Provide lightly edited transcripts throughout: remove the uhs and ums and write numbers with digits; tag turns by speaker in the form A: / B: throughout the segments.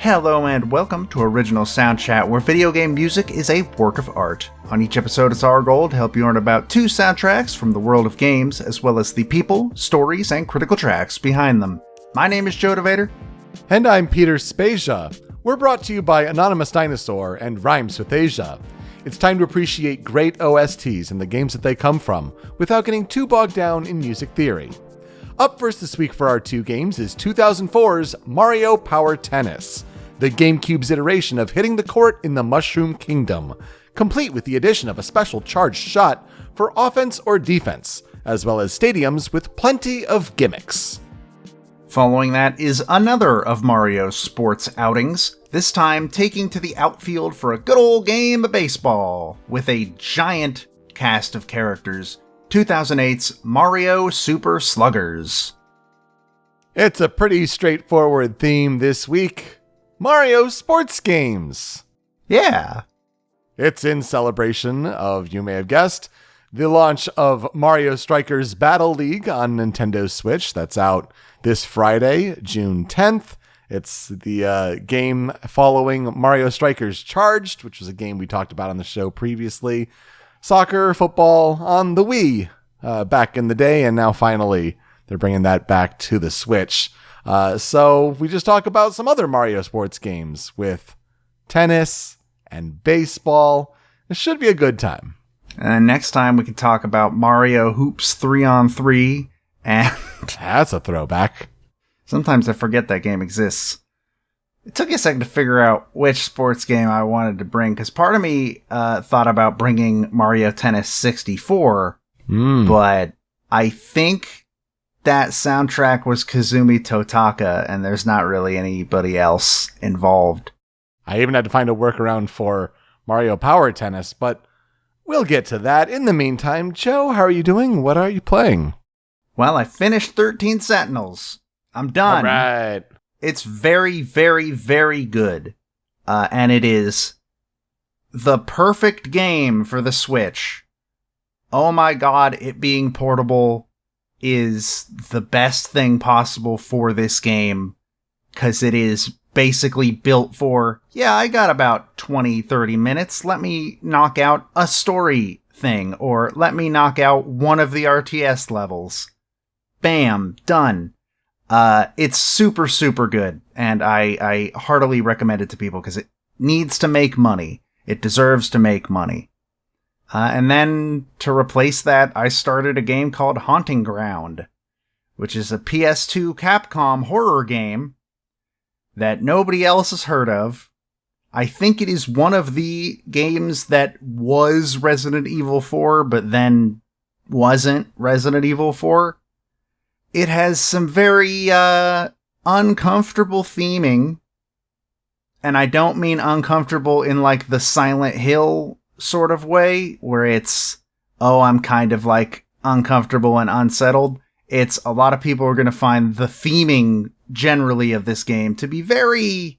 A: Hello and welcome to Original Soundchat, where video game music is a work of art. On each episode, it's our goal to help you learn about 2 soundtracks from the world of games, as well as the people, stories, and critical tracks behind them. My name is Joe DeVader.
B: And I'm Peter Spezia. We're brought to you by Anonymous Dinosaur and Rhymes with Asia. It's time to appreciate great OSTs and the games that they come from, without getting too bogged down in music theory. Up first this week for our 2 games is 2004's Mario Power Tennis, the GameCube's iteration of hitting the court in the Mushroom Kingdom, complete with the addition of a special charged shot for offense or defense, as well as stadiums with plenty of gimmicks.
A: Following that is another of Mario's sports outings, this time taking to the outfield for a good old game of baseball, with a giant cast of characters, 2008's Mario Super Sluggers.
B: It's a pretty straightforward theme this week. Mario sports games.
A: Yeah.
B: It's in celebration of, you may have guessed, the launch of Mario Strikers Battle League on Nintendo Switch. That's out this Friday, June 10th. It's the game following Mario Strikers Charged, which was a game we talked about on the show previously. Soccer, football on the Wii back in the day, and now finally they're bringing that back to the Switch. So we just talk about some other Mario sports games with tennis and baseball. It should be a good time.
A: And next time we can talk about Mario Hoops 3-on-3, and
B: that's a throwback.
A: Sometimes I forget that game exists. It took me a second to figure out which sports game I wanted to bring, because part of me thought about bringing Mario Tennis 64, but I think that soundtrack was Kazumi Totaka, and there's not really anybody else involved.
B: I even had to find a workaround for Mario Power Tennis, but we'll get to that. In the meantime, Joe, how are you doing? What are you playing?
A: Well, I finished 13 Sentinels. I'm done.
B: All right.
A: It's very, very, very good. And it is the perfect game for the Switch. Oh my god, it being portable is the best thing possible for this game, because it is basically built for, yeah, I got about 20-30 minutes, let me knock out a story thing, or let me knock out one of the RTS levels. Bam, done. It's super, super good, and I heartily recommend it to people, because it needs to make money. It deserves to make money. And then, to replace that, I started a game called Haunting Ground, which is a PS2 Capcom horror game that nobody else has heard of. I think it is one of the games that was Resident Evil 4, but then wasn't Resident Evil 4. It has some very uncomfortable theming, and I don't mean uncomfortable in like the Silent Hill sort of way, where it's, oh, I'm kind of like uncomfortable and unsettled. It's a lot of people are going to find the theming generally of this game to be very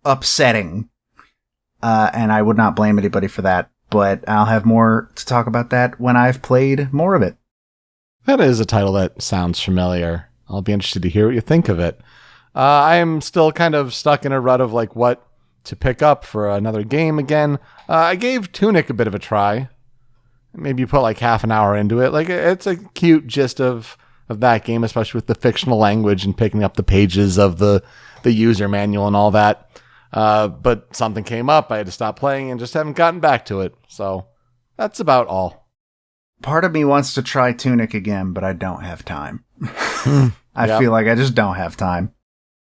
A: upsetting. And I would not blame anybody for that, but I'll have more to talk about that when I've played more of it.
B: That is a title that sounds familiar. I'll be interested to hear what you think of it. I am still kind of stuck in a rut of like what to pick up for another game again. I gave Tunic a bit of a try. Maybe you put like half an hour into it. Like, it's a cute gist of that game, especially with the fictional language and picking up the pages of the user manual and all that. But something came up. I had to stop playing and just haven't gotten back to it. So that's about all.
A: Part of me wants to try Tunic again, but I don't have time. I feel like I just don't have time.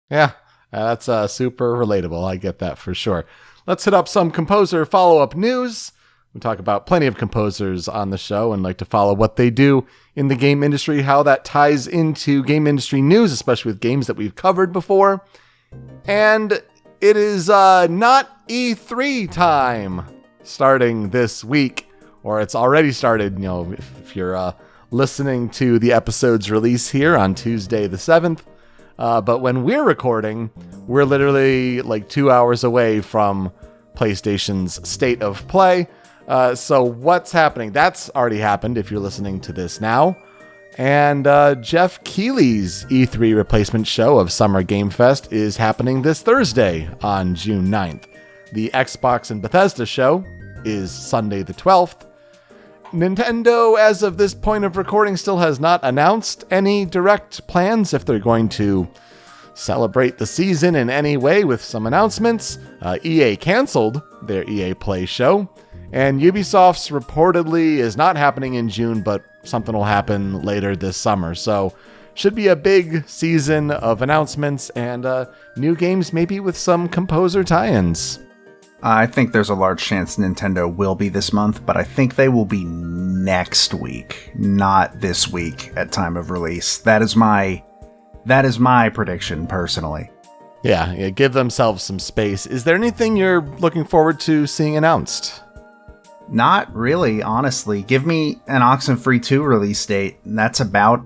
B: Yeah, that's super relatable. I get that for sure. Let's hit up some composer follow-up news. We talk about plenty of composers on the show and like to follow what they do in the game industry, how that ties into game industry news, especially with games that we've covered before. And it is not E3 time starting this week, or it's already started, you know, if you're listening to the episode's release here on Tuesday the 7th. But when we're recording, we're literally like 2 hours away from PlayStation's State of Play. So what's happening? That's already happened if you're listening to this now. And Jeff Keighley's E3 replacement show of Summer Game Fest is happening this Thursday on June 9th. The Xbox and Bethesda show is Sunday the 12th. Nintendo, as of this point of recording, still has not announced any direct plans if they're going to celebrate the season in any way with some announcements. EA canceled their EA Play show, and Ubisoft's reportedly is not happening in June, but something will happen later this summer. So should be a big season of announcements and new games, maybe with some composer tie-ins.
A: I think there's a large chance Nintendo will be this month, but I think they will be next week, not this week at time of release. That is my prediction, personally.
B: Yeah, give themselves some space. Is there anything you're looking forward to seeing announced?
A: Not really, honestly. Give me an Oxenfree 2 release date, and that's about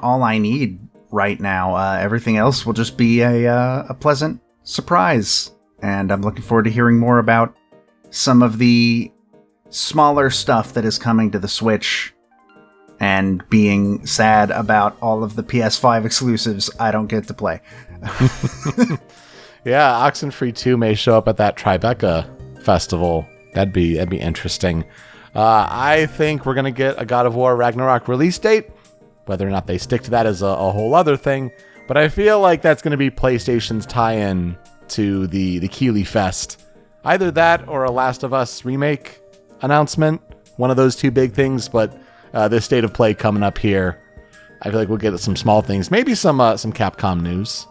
A: all I need right now. Everything else will just be a pleasant surprise. And I'm looking forward to hearing more about some of the smaller stuff that is coming to the Switch and being sad about all of the PS5 exclusives I don't get to play.
B: Yeah, Oxenfree 2 may show up at that Tribeca festival. That'd be interesting. I think we're going to get a God of War Ragnarok release date. Whether or not they stick to that is a whole other thing. But I feel like that's going to be PlayStation's tie-in to the Keighley Fest. Either that or a Last of Us remake announcement. One of those two big things, but this State of Play coming up here, I feel like we'll get some small things. Maybe some Capcom news.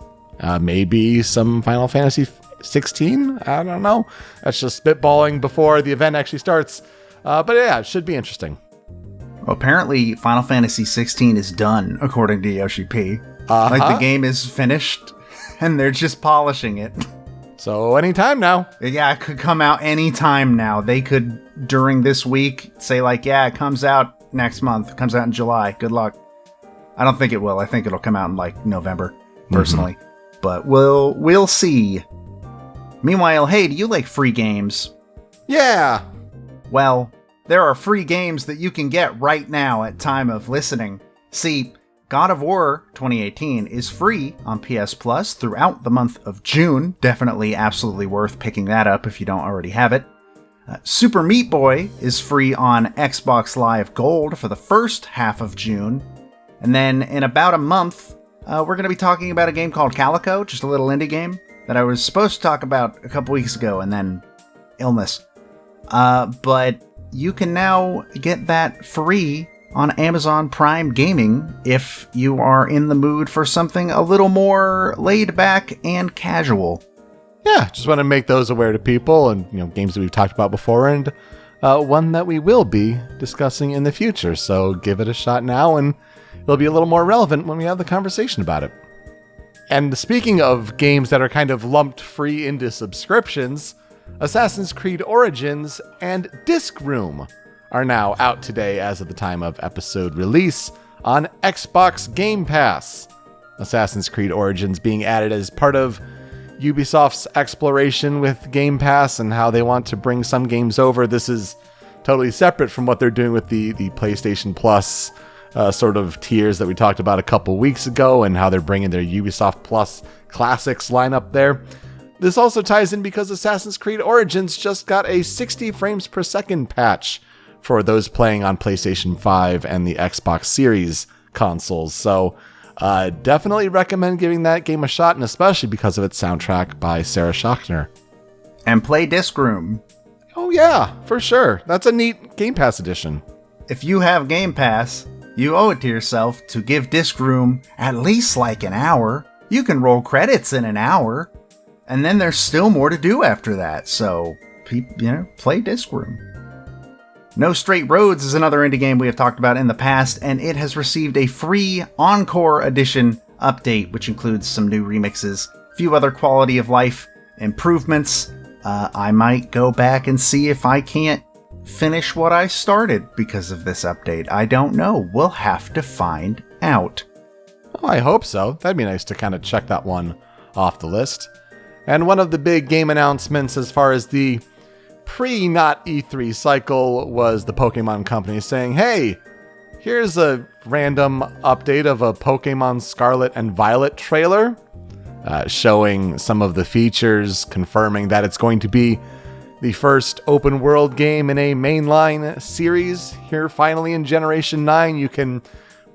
B: Maybe some Final Fantasy 16? I don't know. That's just spitballing before the event actually starts. But yeah, it should be interesting.
A: Well, apparently Final Fantasy 16 is done, according to Yoshi P. Like the game is finished, and they're just polishing it.
B: So anytime now.
A: Yeah, it could come out anytime now. They could, during this week, say like, yeah, it comes out next month. It comes out in July. Good luck. I don't think it will. I think it'll come out in like November, personally. But we'll see. Meanwhile, hey, do you like free games?
B: Yeah.
A: Well, there are free games that you can get right now at time of listening. See, God of War 2018 is free on PS Plus throughout the month of June. Definitely absolutely worth picking that up if you don't already have it. Super Meat Boy is free on Xbox Live Gold for the first half of June. And then in about a month, we're going to be talking about a game called Calico, just a little indie game that I was supposed to talk about a couple weeks ago, and then illness. But you can now get that free on Amazon Prime Gaming if you are in the mood for something a little more laid back and casual.
B: Yeah, just want to make those aware to people, and games that we've talked about before, and one that we will be discussing in the future. So give it a shot now, and it'll be a little more relevant when we have the conversation about it. And speaking of games that are kind of lumped free into subscriptions, Assassin's Creed Origins and Disc Room are now out today as of the time of episode release on Xbox Game Pass. Assassin's Creed Origins being added as part of Ubisoft's exploration with Game Pass and how they want to bring some games over. This is totally separate from what they're doing with the PlayStation Plus sort of tiers that we talked about a couple weeks ago, and how they're bringing their Ubisoft Plus Classics lineup there. This also ties in because Assassin's Creed Origins just got a 60 frames per second patch for those playing on PlayStation 5 and the Xbox Series consoles. So definitely recommend giving that game a shot, and especially because of its soundtrack by Sarah Schachner.
A: And play Disc Room.
B: Oh yeah, for sure. That's a neat Game Pass edition.
A: If you have Game Pass, you owe it to yourself to give Disc Room at least like an hour. You can roll credits in an hour, and then there's still more to do after that. So, play Disc Room. No Straight Roads is another indie game we have talked about in the past, and it has received a free Encore Edition update, which includes some new remixes, a few other quality of life improvements. I might go back and see if I can't finish what I started because of this update. I don't know. We'll have to find out.
B: Oh, I hope so. That'd be nice to kind of check that one off the list. And one of the big game announcements as far as the pre-not E3 cycle was the Pokemon Company saying, hey, Here's a random update of a Pokemon Scarlet and Violet trailer, showing some of the features, confirming that it's going to be the first open world game in a mainline series. Here, finally, in Generation 9, you can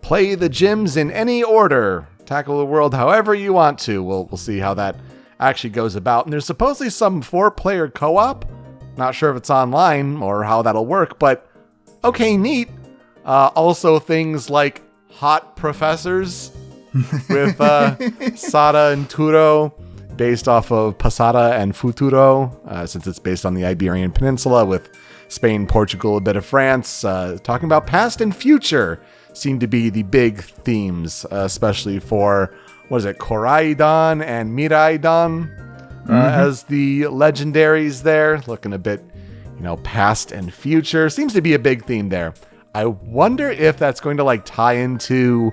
B: play the gyms in any order, tackle the world however you want to. We'll see how that actually goes about. And there's supposedly some 4-player co-op. Not sure if it's online or how that'll work, but okay, neat. Also things like hot professors with Sada and Turo, based off of Passada and Futuro, since it's based on the Iberian Peninsula, with Spain, Portugal, a bit of France. Talking about past and future seem to be the big themes, especially for, Koraidon and Miraidon as the legendaries there. Looking a bit, past and future. Seems to be a big theme there. I wonder if that's going to tie into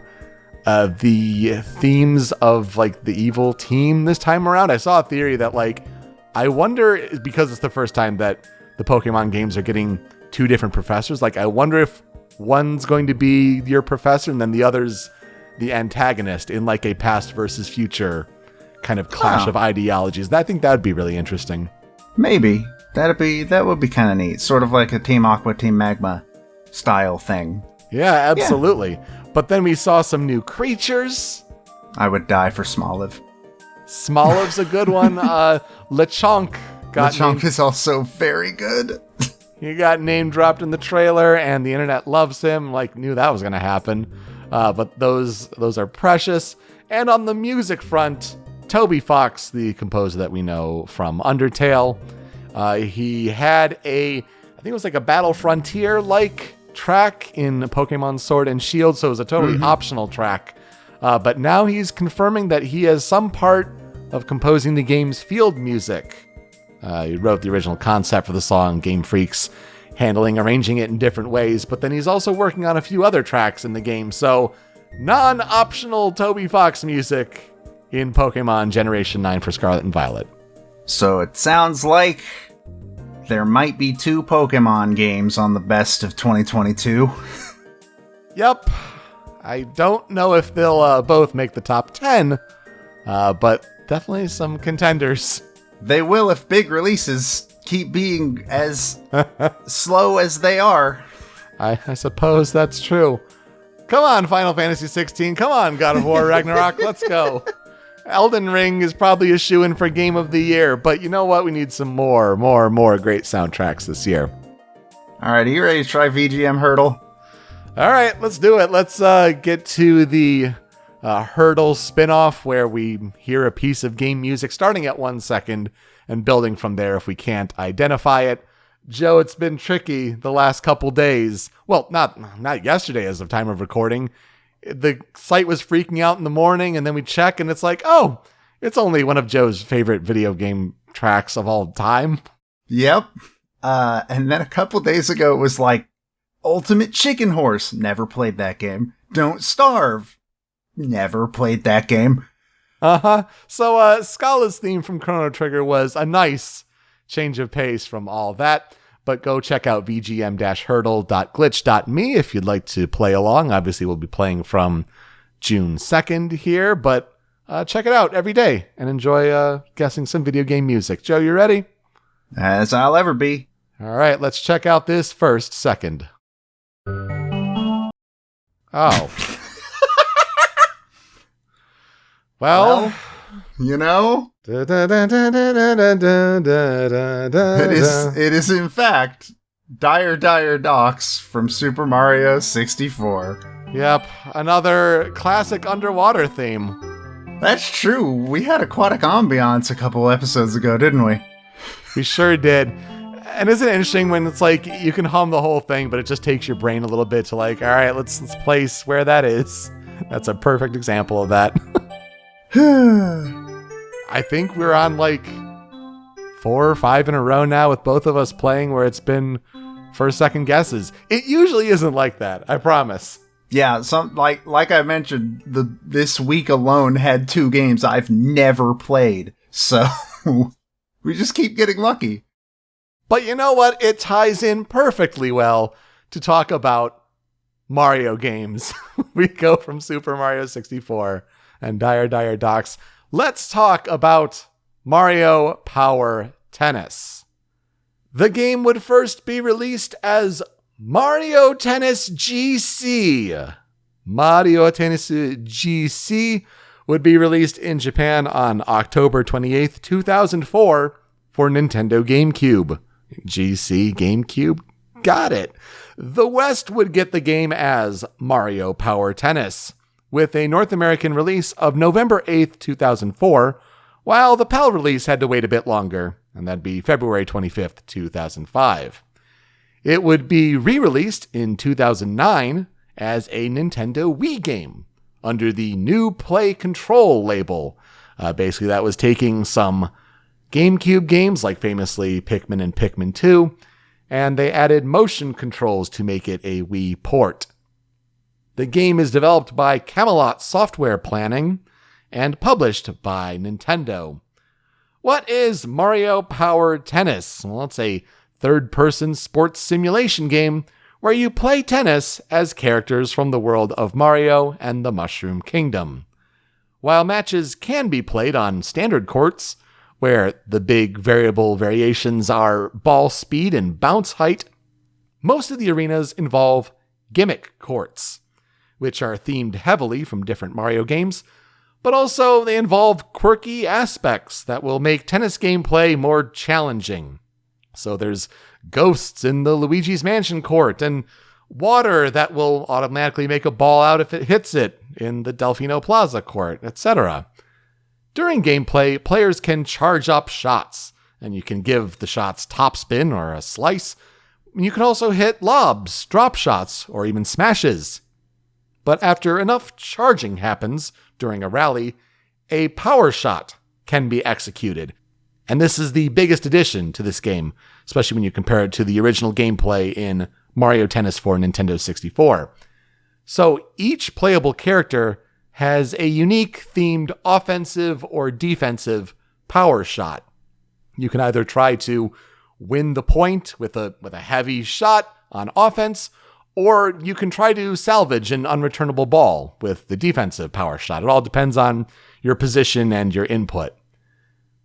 B: the themes of the evil team this time around. I saw a theory that I wonder, because it's the first time that the Pokemon games are getting 2 different professors. I wonder if one's going to be your professor and then the other's the antagonist in a past versus future kind of clash of ideologies. I think that would be really interesting.
A: Maybe. That would be kind of neat. Sort of like a Team Aqua, Team Magma style thing.
B: Yeah, absolutely. Yeah. But then we saw some new creatures.
A: I would die for Smoliv.
B: Smoliv's a good one. Lechonk
A: is also very good.
B: He got name dropped in the trailer, and the internet loves him. Knew that was going to happen. But those are precious. And on the music front, Toby Fox, the composer that we know from Undertale, he had I think it was a Battle Frontier-like track in Pokemon Sword and Shield, so it was a totally optional track. But now he's confirming that he has some part of composing the game's field music. He wrote the original concept for the song, Game Freak's arranging it in different ways, but then he's also working on a few other tracks in the game, so non-optional Toby Fox music in Pokemon Generation 9 for Scarlet and Violet.
A: So it sounds like there might be 2 Pokemon games on the best of 2022.
B: Yep. I don't know if they'll both make the top 10, but definitely some contenders.
A: They will if big releases keep being as slow as they are.
B: I suppose that's true. Come on, Final Fantasy 16. Come on, God of War Ragnarok. Let's go. Elden Ring is probably a shoo-in for Game of the Year, but you know what? We need some more great soundtracks this year.
A: All right, are you ready to try VGM Hurdle?
B: All right, let's do it. Let's get to the Hurdle spinoff, where we hear a piece of game music starting at 1 second and building from there if we can't identify it. Joe, it's been tricky the last couple days. Well, not yesterday as of time of recording. The site was freaking out in the morning, and then we check, and it's it's only one of Joe's favorite video game tracks of all time.
A: Yep. And then a couple days ago, it was Ultimate Chicken Horse. Never played that game. Don't Starve. Never played that game.
B: So Scala's theme from Chrono Trigger was a nice change of pace from all that. But go check out vgm-hurdle.glitch.me if you'd like to play along. Obviously, we'll be playing from June 2nd here, but check it out every day and enjoy guessing some video game music. Joe, you ready?
A: As I'll ever be.
B: All right, let's check out this first second. Oh. Well,
A: it is in fact Dire Docks from Super Mario 64.
B: Yep, another classic underwater theme.
A: That's true. We had Aquatic Ambiance a couple episodes ago, didn't we?
B: We sure did. And isn't it interesting when it's you can hum the whole thing, but it just takes your brain a little bit to all right, let's place where that is. That's a perfect example of that. I think we're on 4 or 5 in a row now with both of us playing where it's been first, second guesses. It usually isn't like that, I promise.
A: Yeah, like I mentioned, this week alone had 2 games I've never played, so we just keep getting lucky.
B: But you know what? It ties in perfectly well to talk about Mario games. We go from Super Mario 64 and Dire Docks. Let's talk about Mario Power Tennis. The game would first be released as Mario Tennis GC. Mario Tennis GC would be released in Japan on October 28th, 2004 for Nintendo GameCube. GC GameCube? Got it. The West would get the game as Mario Power Tennis, with a North American release of November 8th, 2004, while the PAL release had to wait a bit longer, and that'd be February 25th, 2005. It would be re-released in 2009 as a Nintendo Wii game under the New Play Control label. Basically, that was taking some GameCube games, like famously Pikmin and Pikmin 2, and they added motion controls to make it a Wii port. The game is developed by Camelot Software Planning and published by Nintendo. What is Mario Power Tennis? Well, it's a third-person sports simulation game where you play tennis as characters from the world of Mario and the Mushroom Kingdom. While matches can be played on standard courts, where the big variations are ball speed and bounce height, most of the arenas involve gimmick courts, which are themed heavily from different Mario games, but also they involve quirky aspects that will make tennis gameplay more challenging. So there's ghosts in the Luigi's Mansion court, and water that will automatically make a ball out if it hits it in the Delfino Plaza court, etc. During gameplay, players can charge up shots, and you can give the shots topspin or a slice. You can also hit lobs, drop shots, or even smashes. But after enough charging happens during a rally, a power shot can be executed. And this is the biggest addition to this game, especially when you compare it to the original gameplay in Mario Tennis for Nintendo 64. So each playable character has a unique themed offensive or defensive power shot. You can either try to win the point with a heavy shot on offense, or you can try to salvage an unreturnable ball with the defensive power shot. It all depends on your position and your input.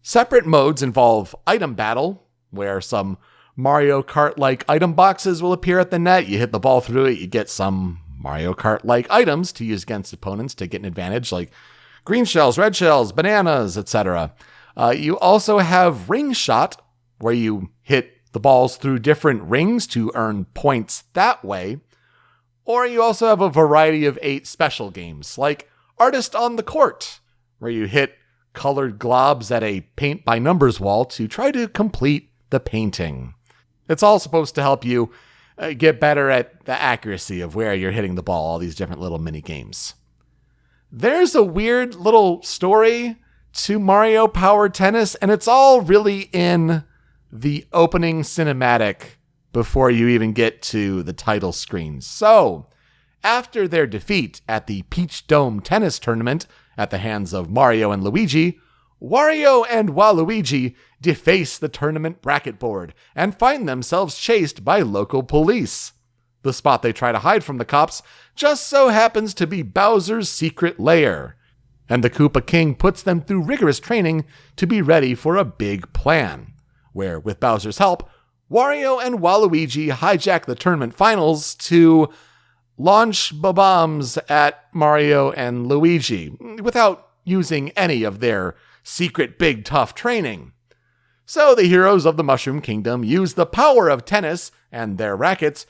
B: Separate modes involve item battle, where some Mario Kart-like item boxes will appear at the net. You hit the ball through it, you get some Mario Kart-like items to use against opponents to get an advantage, like green shells, red shells, bananas, etc. You also have ring shot, where you hit the balls through different rings to earn points that way. Or you also have a variety of 8 special games, like Artist on the Court, where you hit colored globs at a paint-by-numbers wall to try to complete the painting. It's all supposed to help you get better at the accuracy of where you're hitting the ball, all these different little mini-games. There's a weird little story to Mario Power Tennis, and it's all really in the opening cinematic before you even get to the title screen. So, after their defeat at the Peach Dome Tennis Tournament at the hands of Mario and Luigi, Wario and Waluigi deface the tournament bracket board and find themselves chased by local police. The spot they try to hide from the cops just so happens to be Bowser's secret lair, and the Koopa King puts them through rigorous training to be ready for a big plan, where, with Bowser's help, Wario and Waluigi hijack the tournament finals to launch bombs at Mario and Luigi, without using any of their secret big tough training. So the heroes of the Mushroom Kingdom use the power of tennis and their rackets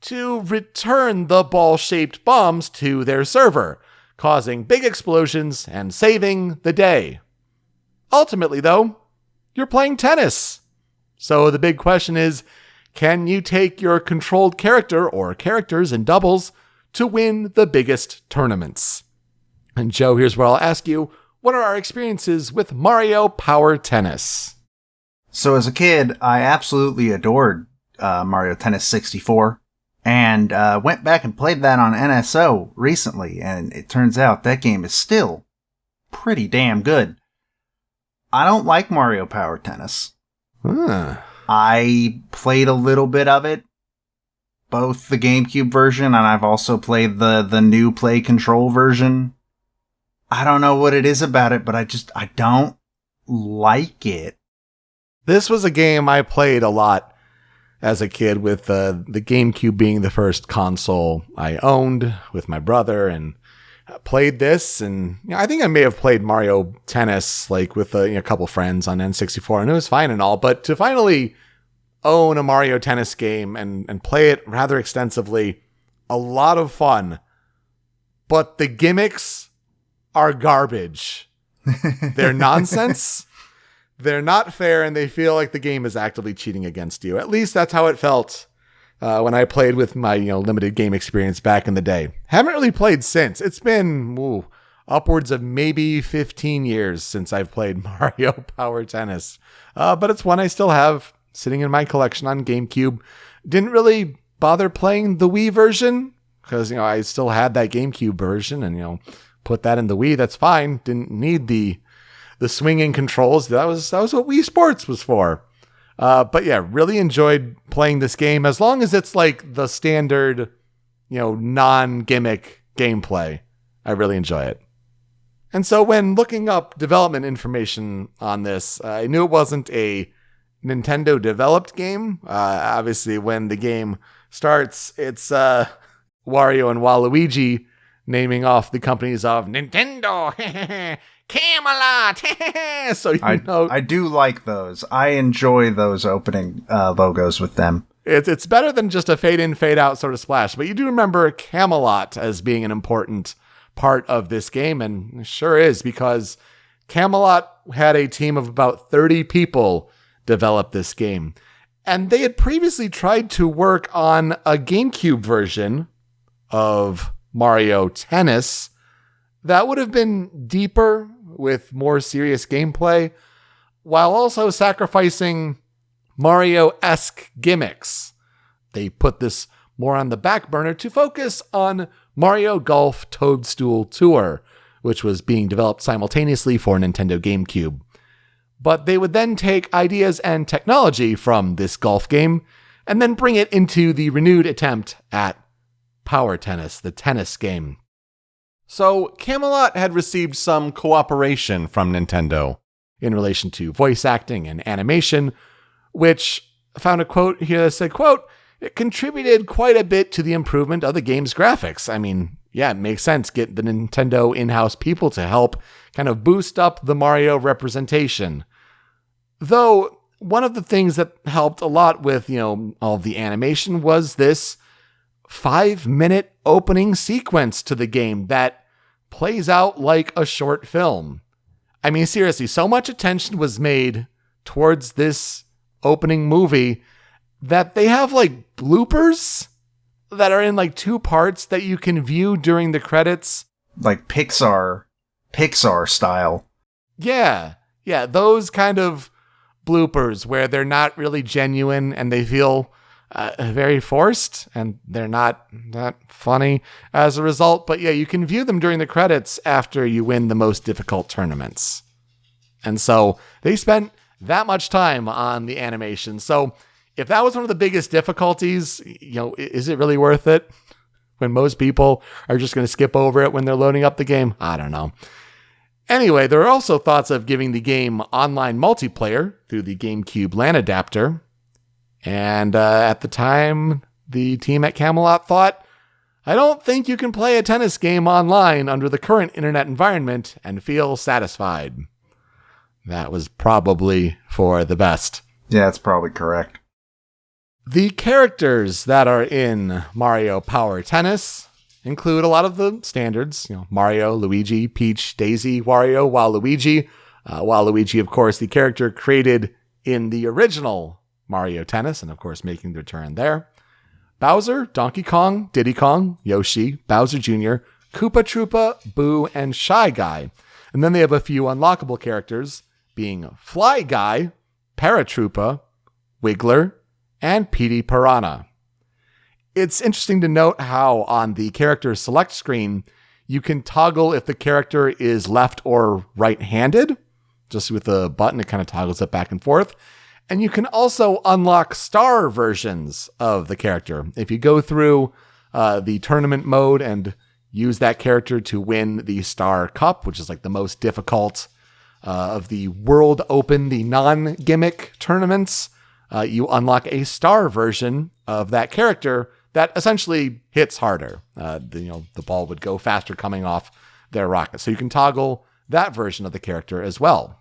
B: to return the ball-shaped bombs to their server, causing big explosions and saving the day. Ultimately, though, you're playing tennis. So the big question is, can you take your controlled character or characters in doubles to win the biggest tournaments? And Joe, here's where I'll ask you, what are our experiences with Mario Power Tennis?
A: So as a kid, I absolutely adored Mario Tennis 64, and went back and played that on NSO recently, and it turns out that game is still pretty damn good. I don't like Mario Power Tennis. I played a little bit of it, both the GameCube version and I've also played the new Play Control version. I don't know what it is about it, but I don't like it.
B: This was a game I played a lot as a kid, with the GameCube being the first console I owned with my brother, and played this. And I think I may have played Mario Tennis like with a couple friends on N64, and it was fine and all. But to finally own a Mario Tennis game and play it rather extensively, a lot of fun. But the gimmicks are garbage. They're nonsense. They're not fair, and they feel like the game is actively cheating against you. At least that's how it felt when I played with my limited game experience back in the day. Haven't really played since. It's been upwards of maybe 15 years since I've played Mario Power Tennis. But it's one I still have sitting in my collection on GameCube. Didn't really bother playing the Wii version because I still had that GameCube version, and put that in the Wii. That's fine. Didn't need the swinging controls. That was what Wii Sports was for. But yeah, really enjoyed playing this game, as long as it's like the standard, non-gimmick gameplay. I really enjoy it. And so when looking up development information on this, I knew it wasn't a Nintendo developed game. Obviously, when the game starts, it's Wario and Waluigi naming off the companies of Nintendo, Camelot. So
A: I do like those. I enjoy those opening logos with them.
B: It's better than just a fade in, fade out sort of splash. But you do remember Camelot as being an important part of this game, and it sure is, because Camelot had a team of about 30 people develop this game. And they had previously tried to work on a GameCube version of Mario Tennis that would have been deeper with more serious gameplay, while also sacrificing Mario-esque gimmicks. They put this more on the back burner to focus on Mario Golf Toadstool Tour, which was being developed simultaneously for Nintendo GameCube. But they would then take ideas and technology from this golf game and then bring it into the renewed attempt at Power Tennis, the tennis game. So Camelot had received some cooperation from Nintendo in relation to voice acting and animation, which I found a quote here that said, quote, "It contributed quite a bit to the improvement of the game's graphics." I mean, yeah, it makes sense. Get the Nintendo in-house people to help kind of boost up the Mario representation. Though one of the things that helped a lot with, all the animation was this 5-minute opening sequence to the game that plays out like a short film. I mean, seriously, so much attention was made towards this opening movie that they have like bloopers that are in like 2 parts that you can view during the credits.
A: Like Pixar style.
B: Yeah, those kind of bloopers where they're not really genuine and they feel very forced, and they're not that funny as a result. But yeah, you can view them during the credits after you win the most difficult tournaments. And so they spent that much time on the animation. So if that was one of the biggest difficulties, is it really worth it when most people are just going to skip over it when they're loading up the game? I don't know. Anyway, there are also thoughts of giving the game online multiplayer through the GameCube LAN adapter. And at the time, the team at Camelot thought, "I don't think you can play a tennis game online under the current internet environment and feel satisfied." That was probably for the best.
A: Yeah, that's probably correct.
B: The characters that are in Mario Power Tennis include a lot of the standards, Mario, Luigi, Peach, Daisy, Wario, Waluigi. Waluigi, of course, the character created in the original Mario Tennis, and of course making the return there. Bowser, Donkey Kong, Diddy Kong, Yoshi, Bowser Jr., Koopa Troopa, Boo, and Shy Guy. And then they have a few unlockable characters, being Fly Guy, Paratroopa, Wiggler, and Petey Piranha. It's interesting to note how on the character select screen, you can toggle if the character is left or right-handed. Just with the button, it kind of toggles it back and forth. And you can also unlock star versions of the character. If you go through the tournament mode and use that character to win the Star Cup, which is like the most difficult of the World Open, the non-gimmick tournaments, you unlock a star version of that character that essentially hits harder. The ball would go faster coming off their rocket. So you can toggle that version of the character as well.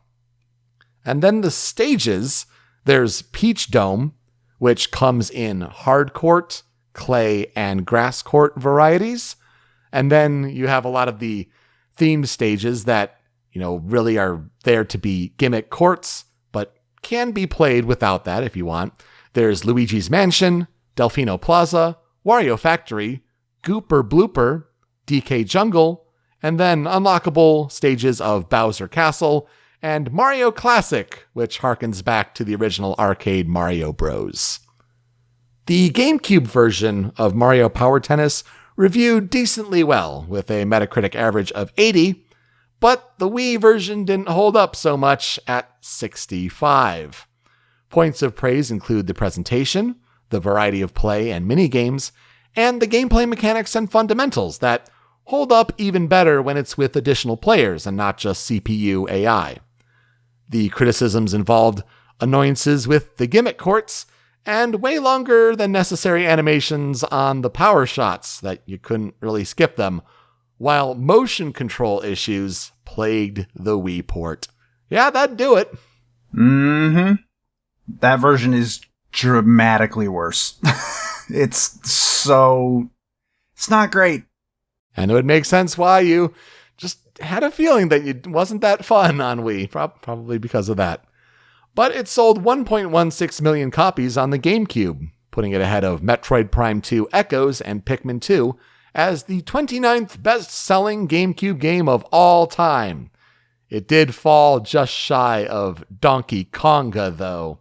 B: And then the stages, there's Peach Dome, which comes in hard court, clay, and grass court varieties. And then you have a lot of the themed stages that, really are there to be gimmick courts, but can be played without that if you want. There's Luigi's Mansion, Delfino Plaza, Wario Factory, Gooper Blooper, DK Jungle, and then unlockable stages of Bowser Castle and Mario Classic, which harkens back to the original arcade Mario Bros. The GameCube version of Mario Power Tennis reviewed decently well, with a Metacritic average of 80, but the Wii version didn't hold up so much at 65. Points of praise include the presentation, the variety of play and minigames, and the gameplay mechanics and fundamentals that hold up even better when it's with additional players and not just CPU AI. The criticisms involved annoyances with the gimmick courts and way longer than necessary animations on the power shots that you couldn't really skip them, while motion control issues plagued the Wii port. Yeah, that'd do it.
A: Mm-hmm. That version is dramatically worse. It's not great.
B: And it would make sense why you just had a feeling that it wasn't that fun on Wii, probably because of that. But it sold 1.16 million copies on the GameCube, putting it ahead of Metroid Prime 2 Echoes and Pikmin 2 as the 29th best-selling GameCube game of all time. It did fall just shy of Donkey Konga, though.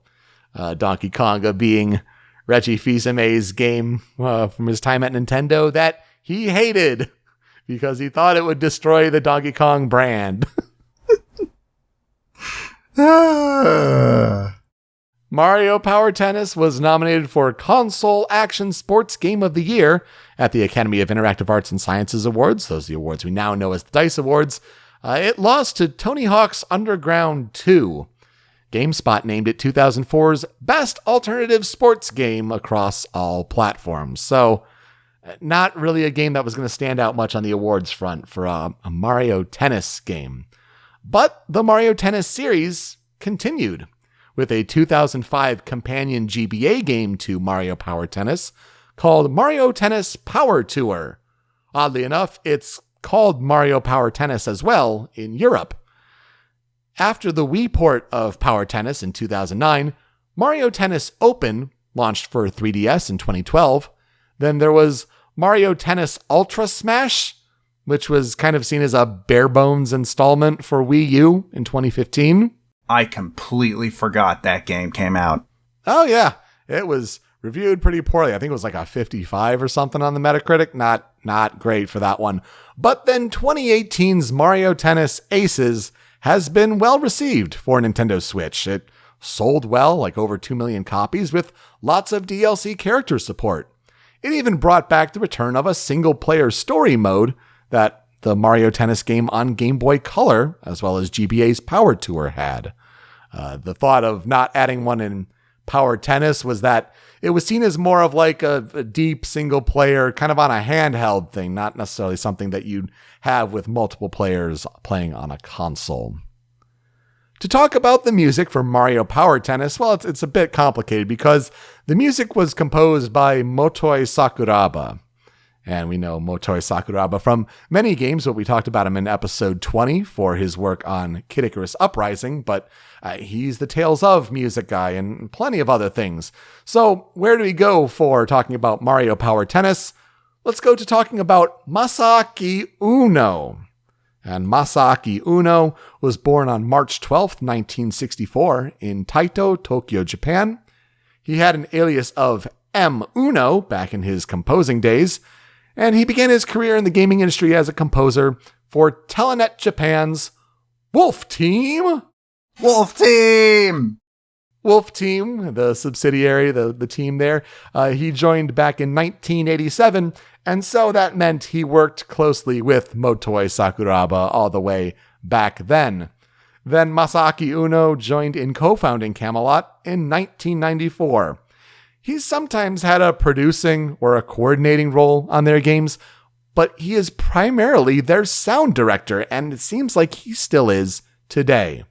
B: Donkey Konga being Reggie Fils-Aimé's game from his time at Nintendo that he hated because he thought it would destroy the Donkey Kong brand. Mario Power Tennis was nominated for Console Action Sports Game of the Year at the Academy of Interactive Arts and Sciences Awards. Those are the awards we now know as the DICE Awards. It lost to Tony Hawk's Underground 2. GameSpot named it 2004's Best Alternative Sports Game across all platforms. So, not really a game that was going to stand out much on the awards front for a Mario Tennis game. But the Mario Tennis series continued with a 2005 companion GBA game to Mario Power Tennis called Mario Tennis Power Tour. Oddly enough, it's called Mario Power Tennis as well in Europe. After the Wii port of Power Tennis in 2009, Mario Tennis Open launched for 3DS in 2012. Then there was Mario Tennis Ultra Smash, which was kind of seen as a bare bones installment for Wii U in 2015.
A: I completely forgot that game came out.
B: Oh yeah, it was reviewed pretty poorly. I think it was like a 55 or something on the Metacritic. Not great for that one. But then 2018's Mario Tennis Aces has been well received for Nintendo Switch. It sold well, like over 2 million copies, with lots of DLC character support. It even brought back the return of a single-player story mode that the Mario Tennis game on Game Boy Color, as well as GBA's Power Tour, had. The thought of not adding one in Power Tennis was that it was seen as more of like a deep single-player, kind of on a handheld thing, not necessarily something that you'd have with multiple players playing on a console. To talk about the music for Mario Power Tennis, well, it's a bit complicated because the music was composed by Motoi Sakuraba. And we know Motoi Sakuraba from many games, but we talked about him in episode 20 for his work on Kid Icarus Uprising, but he's the Tales of music guy and plenty of other things. So where do we go for talking about Mario Power Tennis? Let's go to talking about Masaaki Uno. And Masaaki Uno was born on March 12th, 1964 in Taito, Tokyo, Japan. He had an alias of M. Uno back in his composing days, and he began his career in the gaming industry as a composer for Telenet Japan's Wolf Team.
A: Wolf Team!
B: Wolf Team, the subsidiary, the team there, he joined back in 1987, and so that meant he worked closely with Motoi Sakuraba all the way back then. Then Masaaki Uno joined in co-founding Camelot in 1994. He's sometimes had a producing or a coordinating role on their games, but he is primarily their sound director, and it seems like he still is today.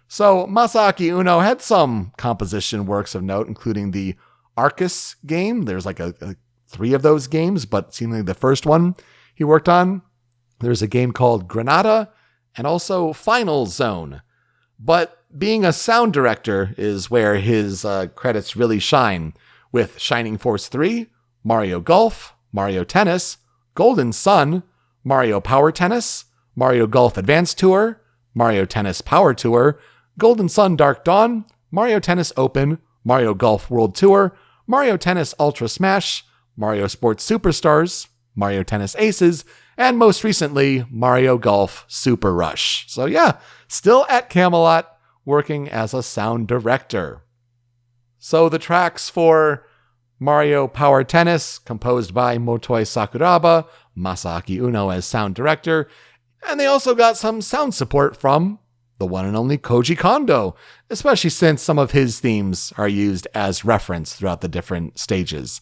B: So Masaaki Uno had some composition works of note, including the Arcus game. There's like a 3 of those games, but seemingly the first one he worked on. There's a game called Granada and also Final Zone. But being a sound director is where his credits really shine, with Shining Force 3, Mario Golf, Mario Tennis, Golden Sun, Mario Power Tennis, Mario Golf Advanced Tour, Mario Tennis Power Tour, Golden Sun Dark Dawn, Mario Tennis Open, Mario Golf World Tour, Mario Tennis Ultra Smash, Mario Sports Superstars, Mario Tennis Aces, and most recently, Mario Golf Super Rush. So yeah, still at Camelot, working as a sound director. So the tracks for Mario Power Tennis, composed by Motoi Sakuraba, Masaaki Uno as sound director, and they also got some sound support from the one and only Koji Kondo, especially since some of his themes are used as reference throughout the different stages.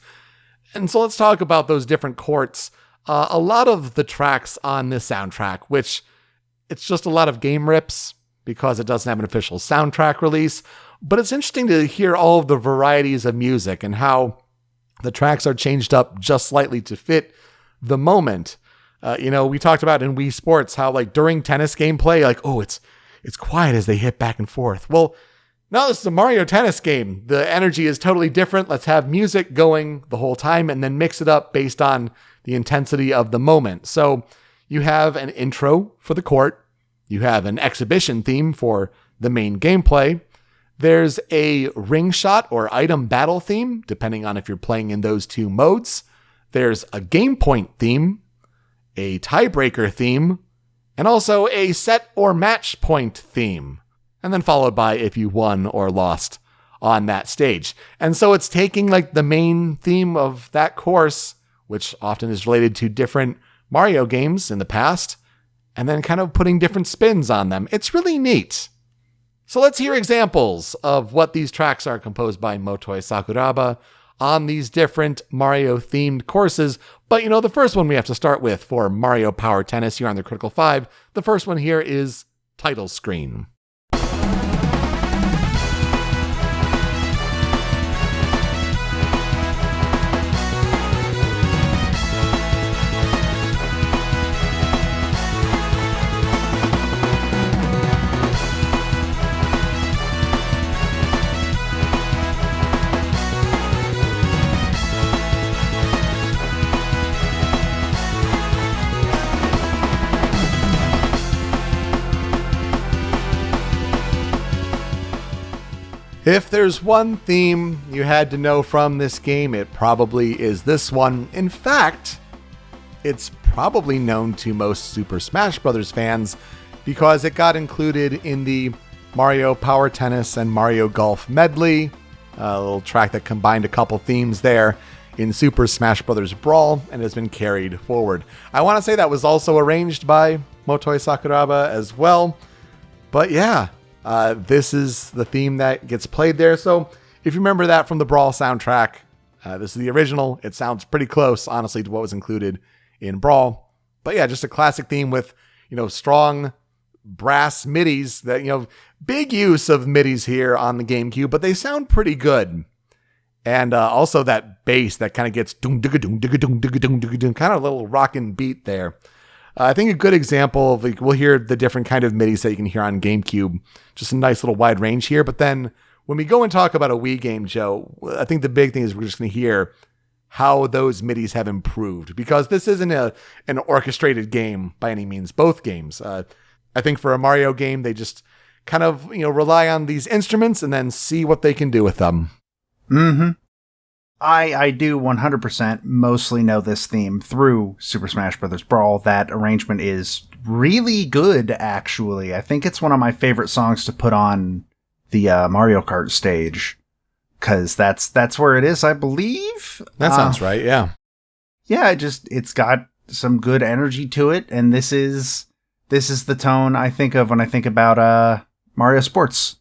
B: And so let's talk about those different courts. A lot of the tracks on this soundtrack, which it's just a lot of game rips because it doesn't have an official soundtrack release, but it's interesting to hear all of the varieties of music and how the tracks are changed up just slightly to fit the moment. We talked about in Wii Sports how like during tennis gameplay, like, oh, it's quiet as they hit back and forth. Well, now this is a Mario Tennis game. The energy is totally different. Let's have music going the whole time and then mix it up based on the intensity of the moment. So you have an intro for the court. You have an exhibition theme for the main gameplay. There's a ring shot or item battle theme, depending on if you're playing in those 2 modes. There's a game point theme, a tiebreaker theme, and also a set or match point theme, and then followed by if you won or lost on that stage. And so it's taking like the main theme of that course, which often is related to different Mario games in the past, and then kind of putting different spins on them. It's really neat. So let's hear examples of what these tracks are composed by Motoi Sakuraba on these different Mario-themed courses. But, the first one we have to start with for Mario Power Tennis here on the Critical 5, the first one here is Title Screen. If there's one theme you had to know from this game, it probably is this one. In fact, it's probably known to most Super Smash Bros. Fans because it got included in the Mario Power Tennis and Mario Golf medley, a little track that combined a couple themes there in Super Smash Bros. Brawl and has been carried forward. I want to say that was also arranged by Motoi Sakuraba as well, but yeah. This is the theme that gets played there. So if you remember that from the Brawl soundtrack, this is the original. It sounds pretty close, honestly, to what was included in Brawl. But yeah, just a classic theme with, strong brass midis that, big use of midis here on the GameCube, but they sound pretty good. And also that bass that kind of gets doom digga doom digga doom digga doom digga doom, kind of a little rockin' beat there. I think a good example of, we'll hear the different kind of midis that you can hear on GameCube. Just a nice little wide range here. But then when we go and talk about a Wii game, Joe, I think the big thing is we're just going to hear how those midis have improved. Because this isn't an orchestrated game by any means, both games. I think for a Mario game, they just kind of, rely on these instruments and then see what they can do with them.
A: Mm-hmm. I do 100% mostly know this theme through Super Smash Bros. Brawl. That arrangement is really good, actually. I think it's one of my favorite songs to put on the Mario Kart stage, because that's where it is, I believe.
B: That sounds right. Yeah.
A: Yeah, it's got some good energy to it, and this is the tone I think of when I think about Mario Sports.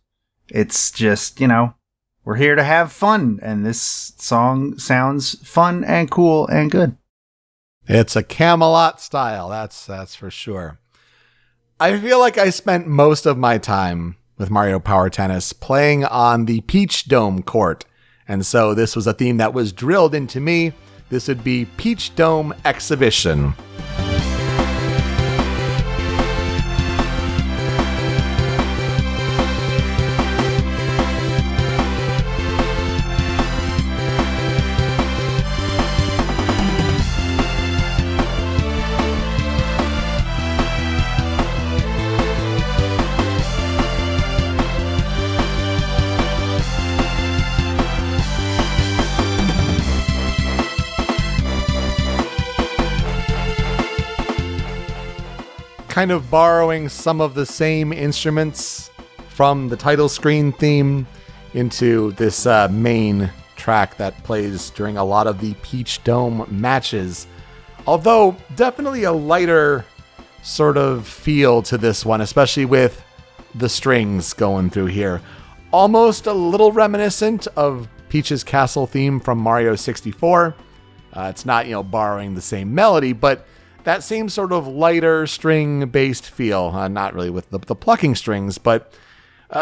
A: It's just, we're here to have fun, and this song sounds fun and cool and good.
B: It's a Camelot style, that's for sure. I feel like I spent most of my time with Mario Power Tennis playing on the Peach Dome court, and so this was a theme that was drilled into me. This would be Peach Dome Exhibition. Kind of borrowing some of the same instruments from the title screen theme into this main track that plays during a lot of the Peach Dome matches. Although definitely a lighter sort of feel to this one, especially with the strings going through here. Almost a little reminiscent of Peach's Castle theme from Mario 64. It's not, borrowing the same melody, but that same sort of lighter string-based feel, not really with the plucking strings, but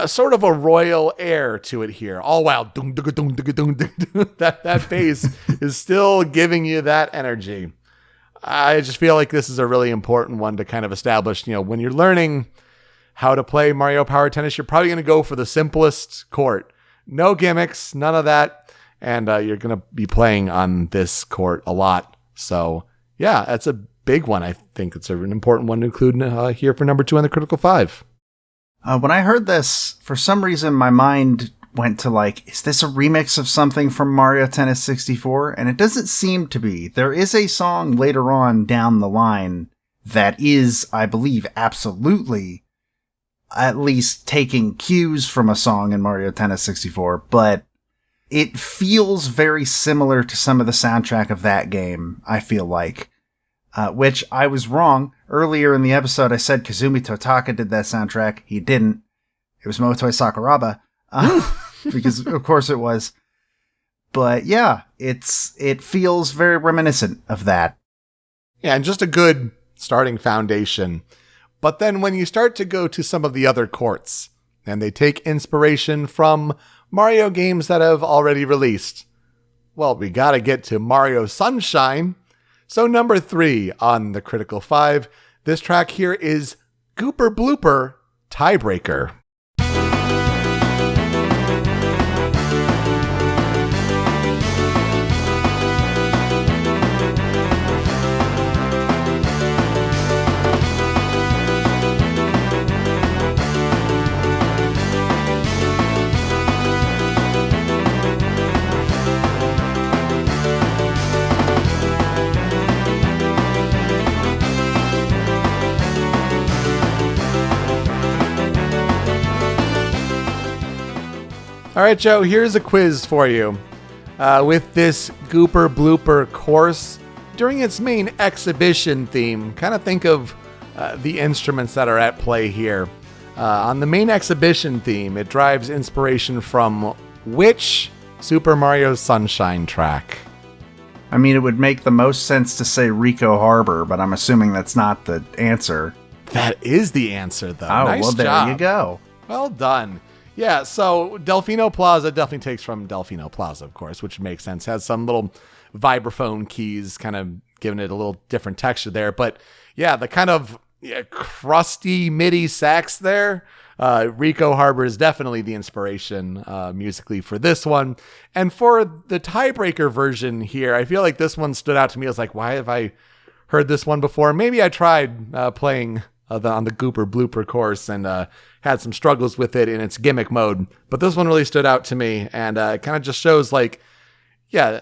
B: sort of a royal air to it here. All while that bass is still giving you that energy. I just feel like this is a really important one to kind of establish, when you're learning how to play Mario Power Tennis, you're probably going to go for the simplest court. No gimmicks, none of that, and you're going to be playing on this court a lot. So, yeah, that's a big one. I think it's an important one to include here for number 2 on the Critical 5.
A: When I heard this, for some reason, my mind went to is this a remix of something from Mario Tennis 64? And it doesn't seem to be. There is a song later on down the line that is, I believe, absolutely at least taking cues from a song in Mario Tennis 64, but it feels very similar to some of the soundtrack of that game, I feel like. Which I was wrong. Earlier in the episode, I said Kazumi Totaka did that soundtrack. He didn't. It was Motoi Sakuraba. Because, of course, it was. But, yeah, it feels very reminiscent of that.
B: Yeah, and just a good starting foundation. But then when you start to go to some of the other courts, and they take inspiration from Mario games that have already released, well, we gotta get to Mario Sunshine. So number 3 on the Critical 5, this track here is Gooper Blooper Tiebreaker. All right, Joe, here's a quiz for you. With this Gooper Blooper course, during its main exhibition theme, kind of think of the instruments that are at play here. On the main exhibition theme, it drives inspiration from which Super Mario Sunshine track?
A: I mean, it would make the most sense to say Rico Harbor, but I'm assuming that's not the answer.
B: That is the answer, though.
A: Oh,
B: nice
A: well, there
B: job.
A: you go.
B: Well done. Yeah, so Delfino Plaza definitely takes from Delfino Plaza, of course, which makes sense. Has some little vibraphone keys, kind of giving it a little different texture there. But yeah, the kind of crusty MIDI sax there, Rico Harbor is definitely the inspiration musically for this one. And for the tiebreaker version here, I feel like this one stood out to me. I was like, why have I heard this one before? Maybe I tried playing on the Gooper Blooper course and had some struggles with it in its gimmick mode. But this one really stood out to me, and it kind of just shows for da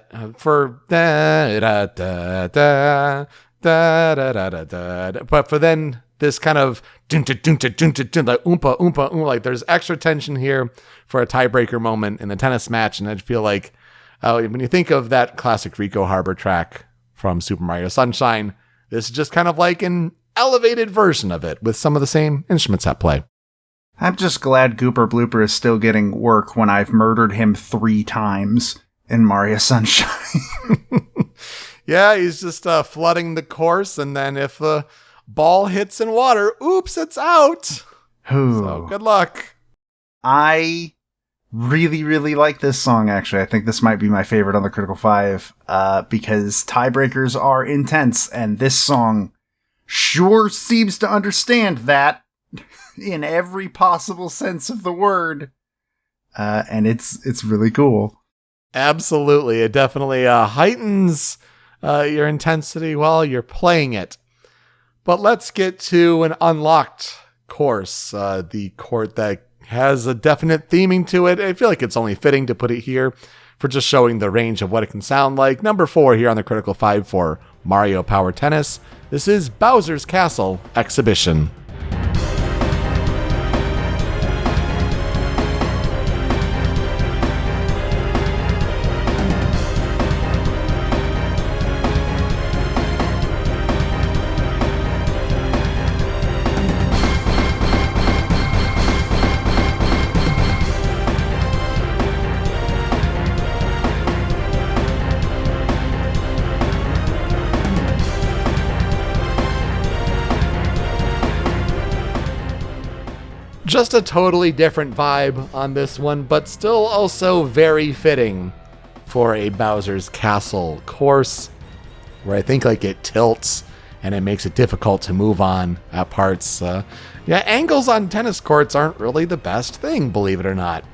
B: da da da da da da da da. But for then this kind of like oompa, oompa, oompa. Like there's extra tension here for a tiebreaker moment in the tennis match. And I feel like when you think of that classic Rico Harbor track from Super Mario Sunshine, this is just kind of like an elevated version of it with some of the same instruments at play.
A: I'm just glad Gooper Blooper is still getting work when I've murdered him 3 times in Mario Sunshine.
B: Yeah, he's just flooding the course, and then if the ball hits in water, oops, it's out. So good luck.
A: I really, really like this song, actually. I think this might be my favorite on the Critical 5, because tiebreakers are intense, and this song sure seems to understand that in every possible sense of the word. And it's really cool.
B: Absolutely. It definitely heightens your intensity while you're playing it. But let's get to an unlocked course, the court that has a definite theming to it. I feel like it's only fitting to put it here for just showing the range of what it can sound like. Number 4 here on the Critical 5 for Mario Power Tennis. This is Bowser's Castle Exhibition. Just a totally different vibe on this one, but still also very fitting for a Bowser's Castle course, where I think like it tilts and it makes it difficult to move on at parts. Angles on tennis courts aren't really the best thing, believe it or not.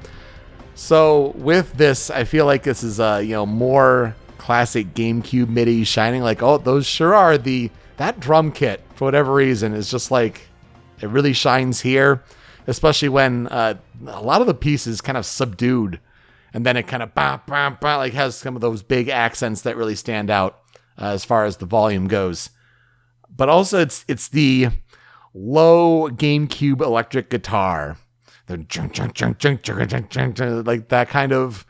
B: So with this, I feel like this is more classic GameCube MIDI shining. Like, oh, those sure are. That drum kit, for whatever reason, is just like, it really shines here. Especially when a lot of the pieces kind of subdued, and then it kind of like has some of those big accents that really stand out as far as the volume goes. But also it's the low GameCube electric guitar, like that kind of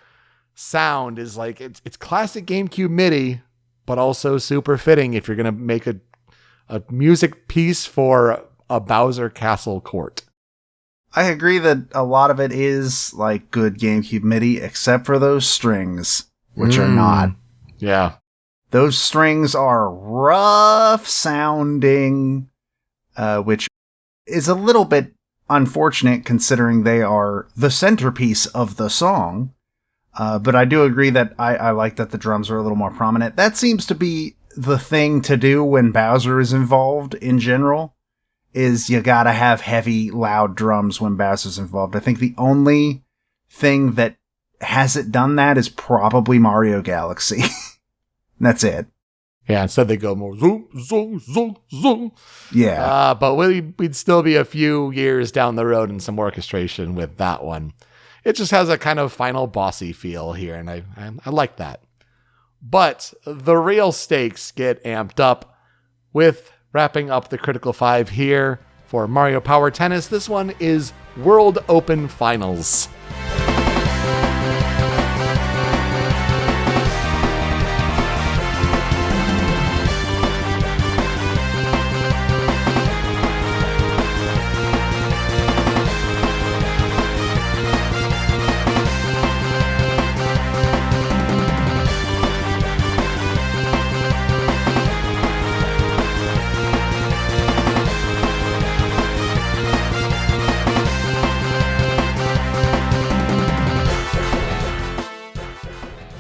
B: sound is like it's classic GameCube MIDI, but also super fitting if you're gonna make a music piece for a Bowser Castle court.
A: I agree that a lot of it is like good GameCube MIDI, except for those strings, which are not.
B: Yeah.
A: Those strings are rough sounding, which is a little bit unfortunate considering they are the centerpiece of the song. But I do agree that I like that the drums are a little more prominent. That seems to be the thing to do when Bowser is involved in general. Is you gotta have heavy, loud drums when Bowser's involved. I think the only thing that hasn't done that is probably Mario Galaxy. That's it.
B: Yeah, instead they go more zoom, zoom, zoom, zoom.
A: Yeah.
B: But we'd still be a few years down the road in some orchestration with that one. It just has a kind of final bossy feel here, and I like that. But the real stakes get amped up with wrapping up the Critical 5 here for Mario Power Tennis. This one is World Open Finals.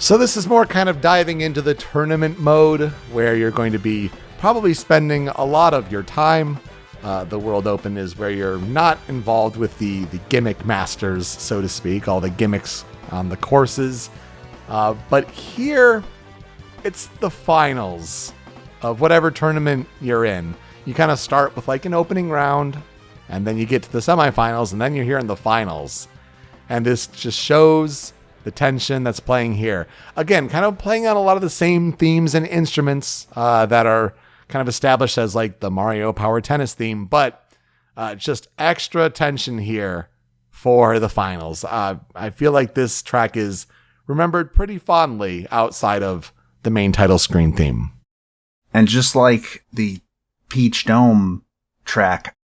B: So this is more kind of diving into the tournament mode, where you're going to be probably spending a lot of your time. The World Open is where you're not involved with the gimmick masters, so to speak, all the gimmicks on the courses. But here, it's the finals of whatever tournament you're in. You kind of start with like an opening round, and then you get to the semifinals, and then you're here in the finals. And this just shows the tension that's playing here. Again, kind of playing on a lot of the same themes and instruments that are kind of established as like the Mario Power Tennis theme, but just extra attention here for the finals. I feel like this track is remembered pretty fondly outside of the main title screen theme.
A: And just like the Peach Dome track,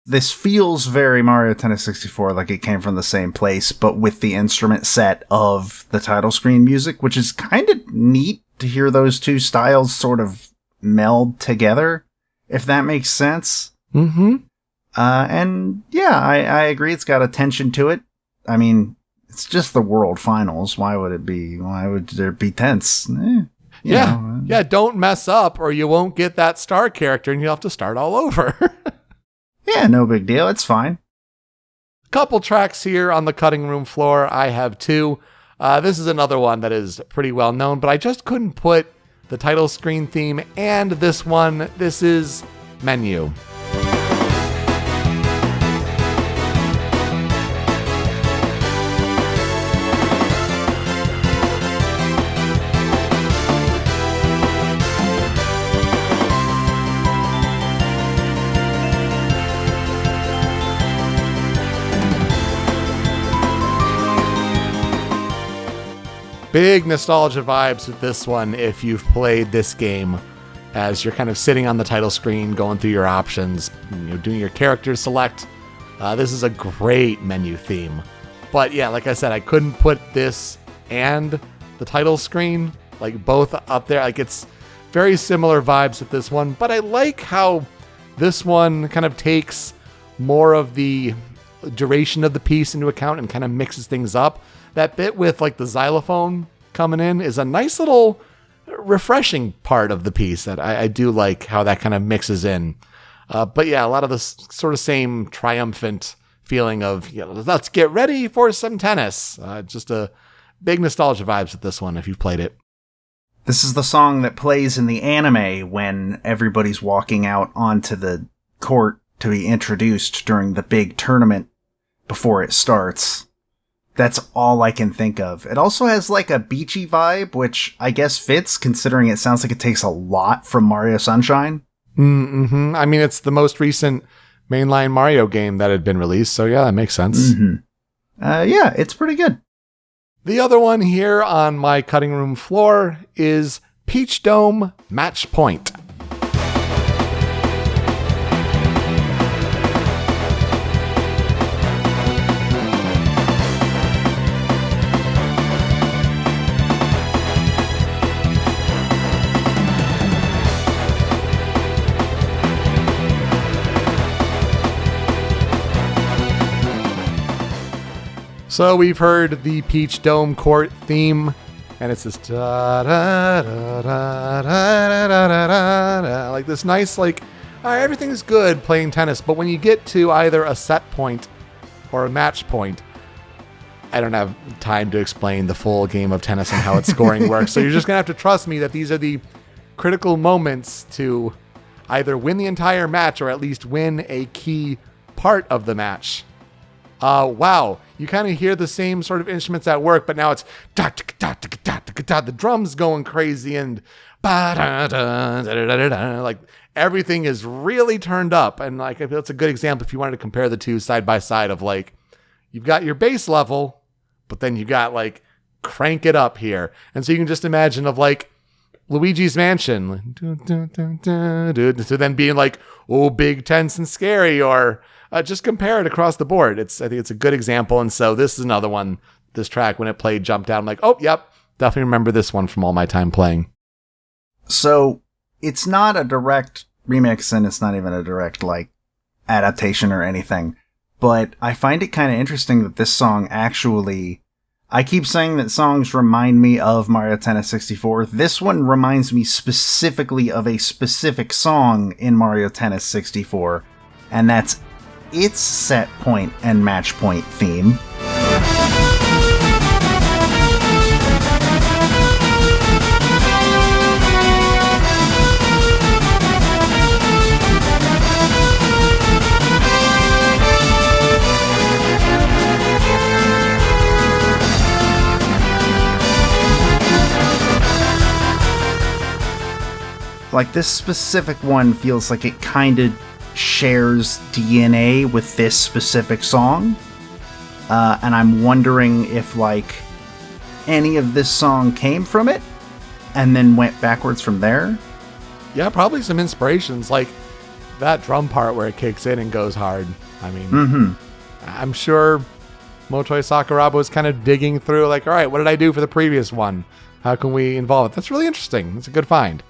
A: this feels very Mario Tennis 64, like it came from the same place, but with the instrument set of the title screen music, which is kind of neat to hear those two styles sort of meld together, if that makes sense.
B: Mm-hmm.
A: And yeah, I agree. It's got a tension to it. I mean, it's just the World Finals. Why would there be tense?
B: Yeah, don't mess up or you won't get that star character and you'll have to start all over.
A: Yeah, no big deal. It's fine.
B: Couple tracks here on the cutting room floor. I have two. This is another one that is pretty well known, but I just couldn't put the title screen theme and this one. This is Menu. Big nostalgia vibes with this one if you've played this game as you're kind of sitting on the title screen, going through your options, doing your character select. This is a great menu theme. But yeah, like I said, I couldn't put this and the title screen, like both up there. Like it's very similar vibes with this one, but I like how this one kind of takes more of the duration of the piece into account and kind of mixes things up. That bit with like the xylophone coming in is a nice little refreshing part of the piece that I do like how that kind of mixes in. But yeah, a lot of this sort of same triumphant feeling of, let's get ready for some tennis. Just a big nostalgia vibes with this one if you've played it.
A: This is the song that plays in the anime when everybody's walking out onto the court to be introduced during the big tournament before it starts. That's all I can think of. It also has like a beachy vibe, which I guess fits considering it sounds like it takes a lot from Mario Sunshine.
B: Mm-hmm. I mean, it's the most recent mainline Mario game that had been released, so yeah, that makes sense.
A: Mm-hmm. Yeah, it's pretty good.
B: The other one here on my cutting room floor is Peach Dome Match Point. So we've heard the Peach Dome Court theme, and it's this da-da-da-da-da-da-da-da-da, like this nice, like, everything's good playing tennis, but when you get to either a set point or a match point, I don't have time to explain the full game of tennis and how its scoring works, so you're just going to have to trust me that these are the critical moments to either win the entire match or at least win a key part of the match. Wow, you kind of hear the same sort of instruments at work, but now it's the drums going crazy and like everything is really turned up. And like, I feel it's a good example if you wanted to compare the two side by side of like, you've got your bass level, but then you got like crank it up here. And so you can just imagine of like Luigi's Mansion to then being like, oh, big, tense and scary, or just compare it across the board. I think it's a good example. And so this is another one, this track, when it played, jumped out. I'm like, oh, yep, definitely remember this one from all my time playing.
A: So it's not a direct remix and it's not even a direct like adaptation or anything. But I find it kind of interesting that this song actually, I keep saying that songs remind me of Mario Tennis 64. This one reminds me specifically of a specific song in Mario Tennis 64. And that's its set point and match point theme. Like, this specific one feels like it kind of shares DNA with this specific song. And I'm wondering if, like, any of this song came from it and then went backwards from there.
B: Yeah, probably some inspirations, like that drum part where it kicks in and goes hard. I mean, I'm sure Motoi Sakuraba was kind of digging through, like, all right, what did I do for the previous one? How can we involve it? That's really interesting. That's a good find.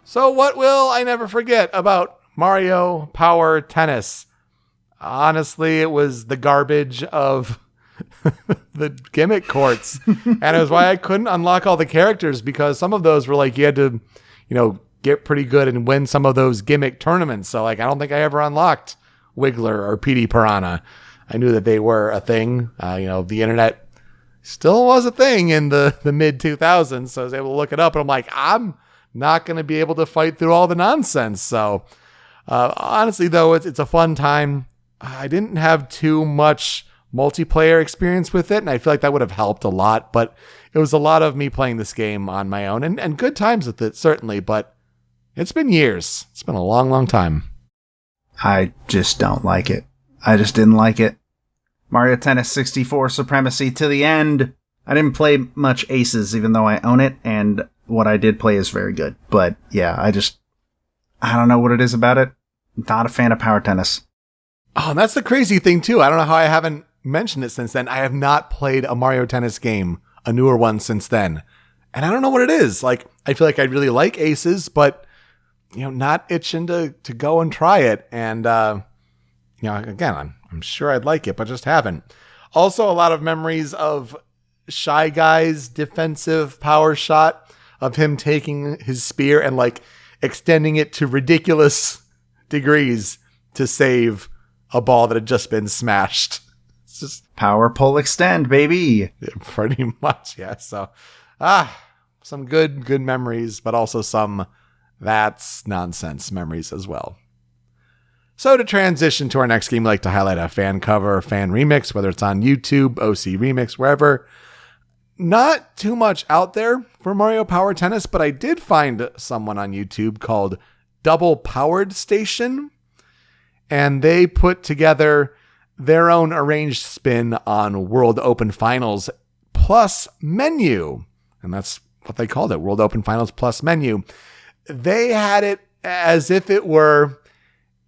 B: So what will I never forget about Mario Power Tennis? Honestly, it was the garbage of the gimmick courts. And it was why I couldn't unlock all the characters, because some of those were like, you had to, get pretty good and win some of those gimmick tournaments. So, like, I don't think I ever unlocked Wiggler or PD Piranha. I knew that they were a thing. The internet still was a thing in the mid 2000s. So I was able to look it up, and I'm like, I'm not going to be able to fight through all the nonsense. So honestly, though, it's a fun time. I didn't have too much multiplayer experience with it, and I feel like that would have helped a lot. But it was a lot of me playing this game on my own, and good times with it, certainly. But it's been years. It's been a long, long time.
A: I just don't like it. I just didn't like it. Mario Tennis 64 Supremacy to the end. I didn't play much Aces, even though I own it, and what I did play is very good. But yeah, I don't know what it is about it. Not a fan of Power Tennis.
B: Oh, and that's the crazy thing, too. I don't know how I haven't mentioned it since then. I have not played a Mario Tennis game, a newer one, since then. And I don't know what it is. Like, I feel like I really like Aces, but, not itching to go and try it. And, again, I'm sure I'd like it, but just haven't. Also, a lot of memories of Shy Guy's defensive power shot, of him taking his spear and, like, extending it to ridiculous degrees to save a ball that had just been smashed. It's just
A: power pull extend, baby.
B: Yeah, pretty much, yeah. So, some good memories, but also some that's nonsense memories as well. So to transition to our next game, we like to highlight a fan cover or fan remix, whether it's on YouTube, OC Remix, wherever. Not too much out there for Mario Power Tennis, but I did find someone on YouTube called Double Powered Station, and they put together their own arranged spin on World Open Finals plus menu. And that's what they called it, World Open Finals plus menu. They had it as if it were,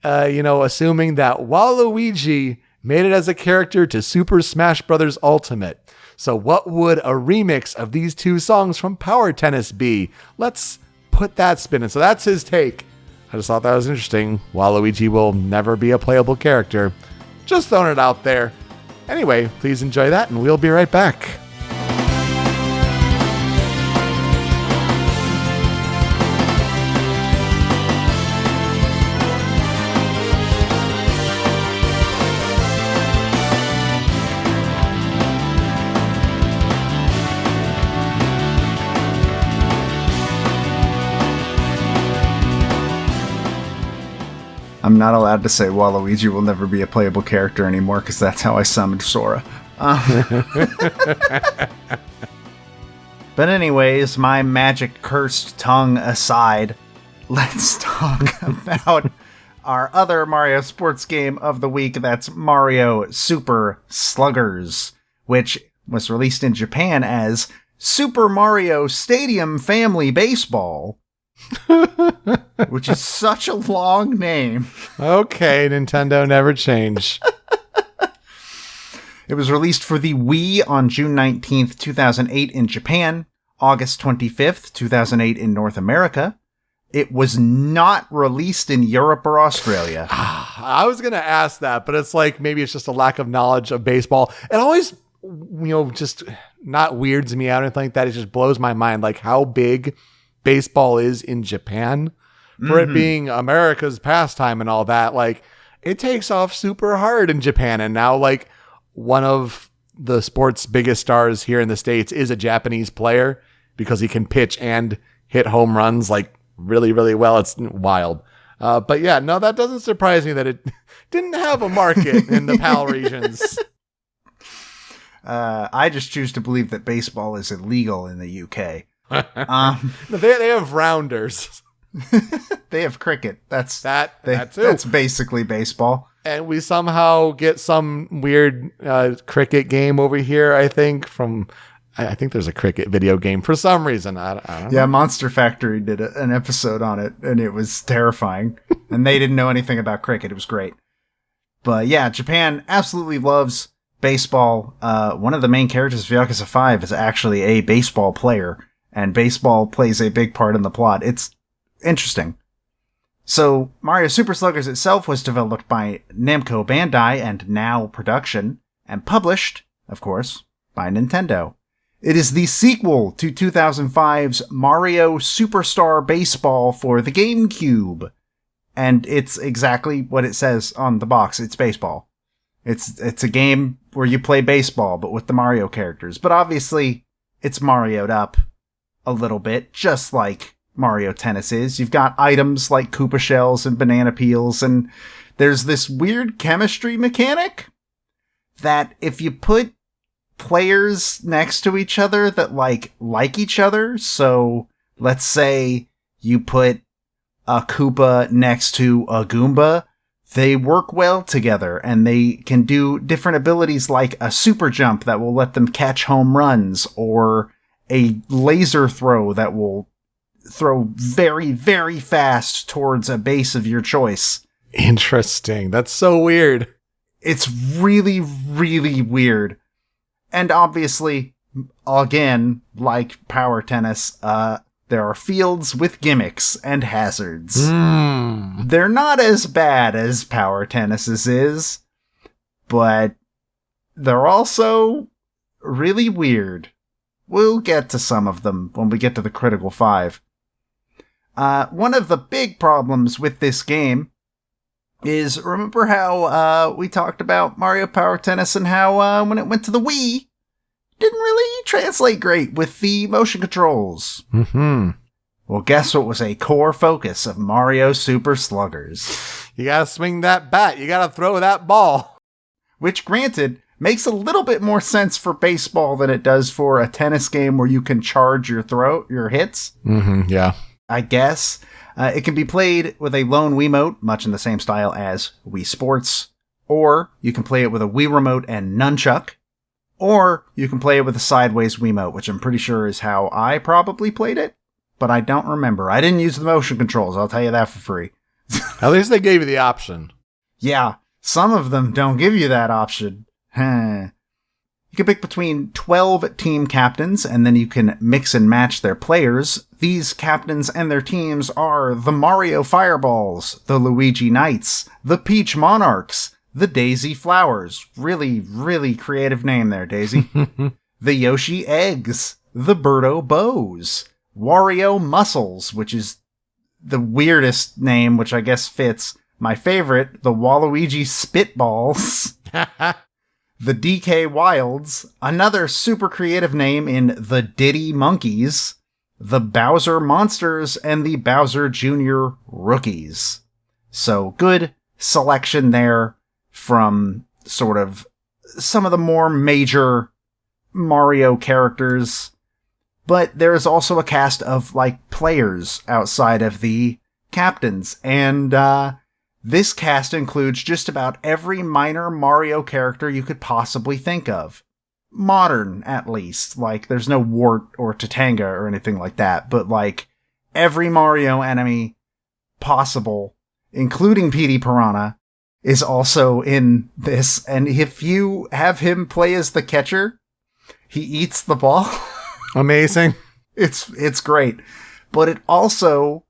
B: assuming that Waluigi made it as a character to Super Smash Bros. Ultimate. So what would a remix of these two songs from Power Tennis be? Let's put that spin in. So that's his take. I just thought that was interesting. Waluigi will never be a playable character. Just throwing it out there. Anyway, please enjoy that, and we'll be right back.
A: I'm not allowed to say Waluigi will never be a playable character anymore, because that's how I summoned Sora. But anyways, my magic cursed tongue aside, let's talk about our other Mario sports game of the week. That's Mario Super Sluggers, which was released in Japan as Super Mario Stadium Family Baseball. Which is such a long name.
B: Okay, Nintendo never change.
A: It was released for the Wii on June 19th, 2008 in Japan, August 25th, 2008 in North America. It was not released in Europe or Australia.
B: I was going to ask that, but it's like maybe it's just a lack of knowledge of baseball. It always, just not weirds me out or anything like that. It just blows my mind, like how big baseball is in Japan for it being America's pastime and all that. Like, it takes off super hard in Japan, and now like one of the sport's biggest stars here in the States is a Japanese player because he can pitch and hit home runs like really, really well. It's wild. But yeah, no, that doesn't surprise me that it didn't have a market in the PAL regions.
A: I just choose to believe that baseball is illegal in the UK.
B: They have rounders.
A: They have cricket. That's
B: that too.
A: That's basically baseball.
B: And we somehow get some weird cricket game over here, I think, I think there's a cricket video game for some reason. I don't know.
A: Yeah, Monster Factory did an episode on it, and it was terrifying. And they didn't know anything about cricket. It was great. But yeah, Japan absolutely loves baseball. One of the main characters of Yakuza 5 is actually a baseball player, and baseball plays a big part in the plot. It's interesting. So, Mario Super Sluggers itself was developed by Namco Bandai and Now Production, and published, of course, by Nintendo. It is the sequel to 2005's Mario Superstar Baseball for the GameCube. And it's exactly what it says on the box. It's baseball. It's a game where you play baseball, but with the Mario characters. But obviously, it's Mario'd up a little bit, just like Mario Tennis is. You've got items like Koopa shells and banana peels, and there's this weird chemistry mechanic that if you put players next to each other that like each other, so let's say you put a Koopa next to a Goomba, they work well together, and they can do different abilities like a super jump that will let them catch home runs, or a laser throw that will throw very, very fast towards a base of your choice.
B: Interesting. That's so weird.
A: It's really, really weird. And obviously, again, like Power Tennis, there are fields with gimmicks and hazards. They're not as bad as Power Tennis's is, but they're also really weird. We'll get to some of them when we get to the Critical 5. One of the big problems with this game is, remember how we talked about Mario Power Tennis and how when it went to the Wii, didn't really translate great with the motion controls. Well, guess what was a core focus of Mario Super Sluggers?
B: You gotta swing that bat. You gotta throw that ball.
A: Which, granted, makes a little bit more sense for baseball than it does for a tennis game where you can charge your hits.
B: Yeah.
A: I guess. It can be played with a lone Wiimote, much in the same style as Wii Sports, or you can play it with a Wii Remote and Nunchuck, or you can play it with a sideways Wiimote, which I'm pretty sure is how I probably played it, but I don't remember. I didn't use the motion controls, I'll tell you that for free.
B: At least they gave you the option.
A: Yeah, some of them don't give you that option. You can pick between 12 team captains, and then you can mix and match their players. These captains and their teams are the Mario Fireballs, the Luigi Knights, the Peach Monarchs, the Daisy Flowers. Really, really creative name there, Daisy. The Yoshi Eggs, the Birdo Bows, Wario Muscles, which is the weirdest name, which I guess fits. My favorite, the Waluigi Spitballs. The DK Wilds, another super creative name in the Diddy Monkeys, the Bowser Monsters, and the Bowser Jr. Rookies. So good selection there from sort of some of the more major Mario characters. But there's also a cast of like players outside of the captains, and this cast includes just about every minor Mario character you could possibly think of. Modern, at least. Like, there's no Wart or Tatanga or anything like that, but like, every Mario enemy possible, including Petey Piranha, is also in this, and if you have him play as the catcher, he eats the ball.
B: Amazing.
A: It's great. But it also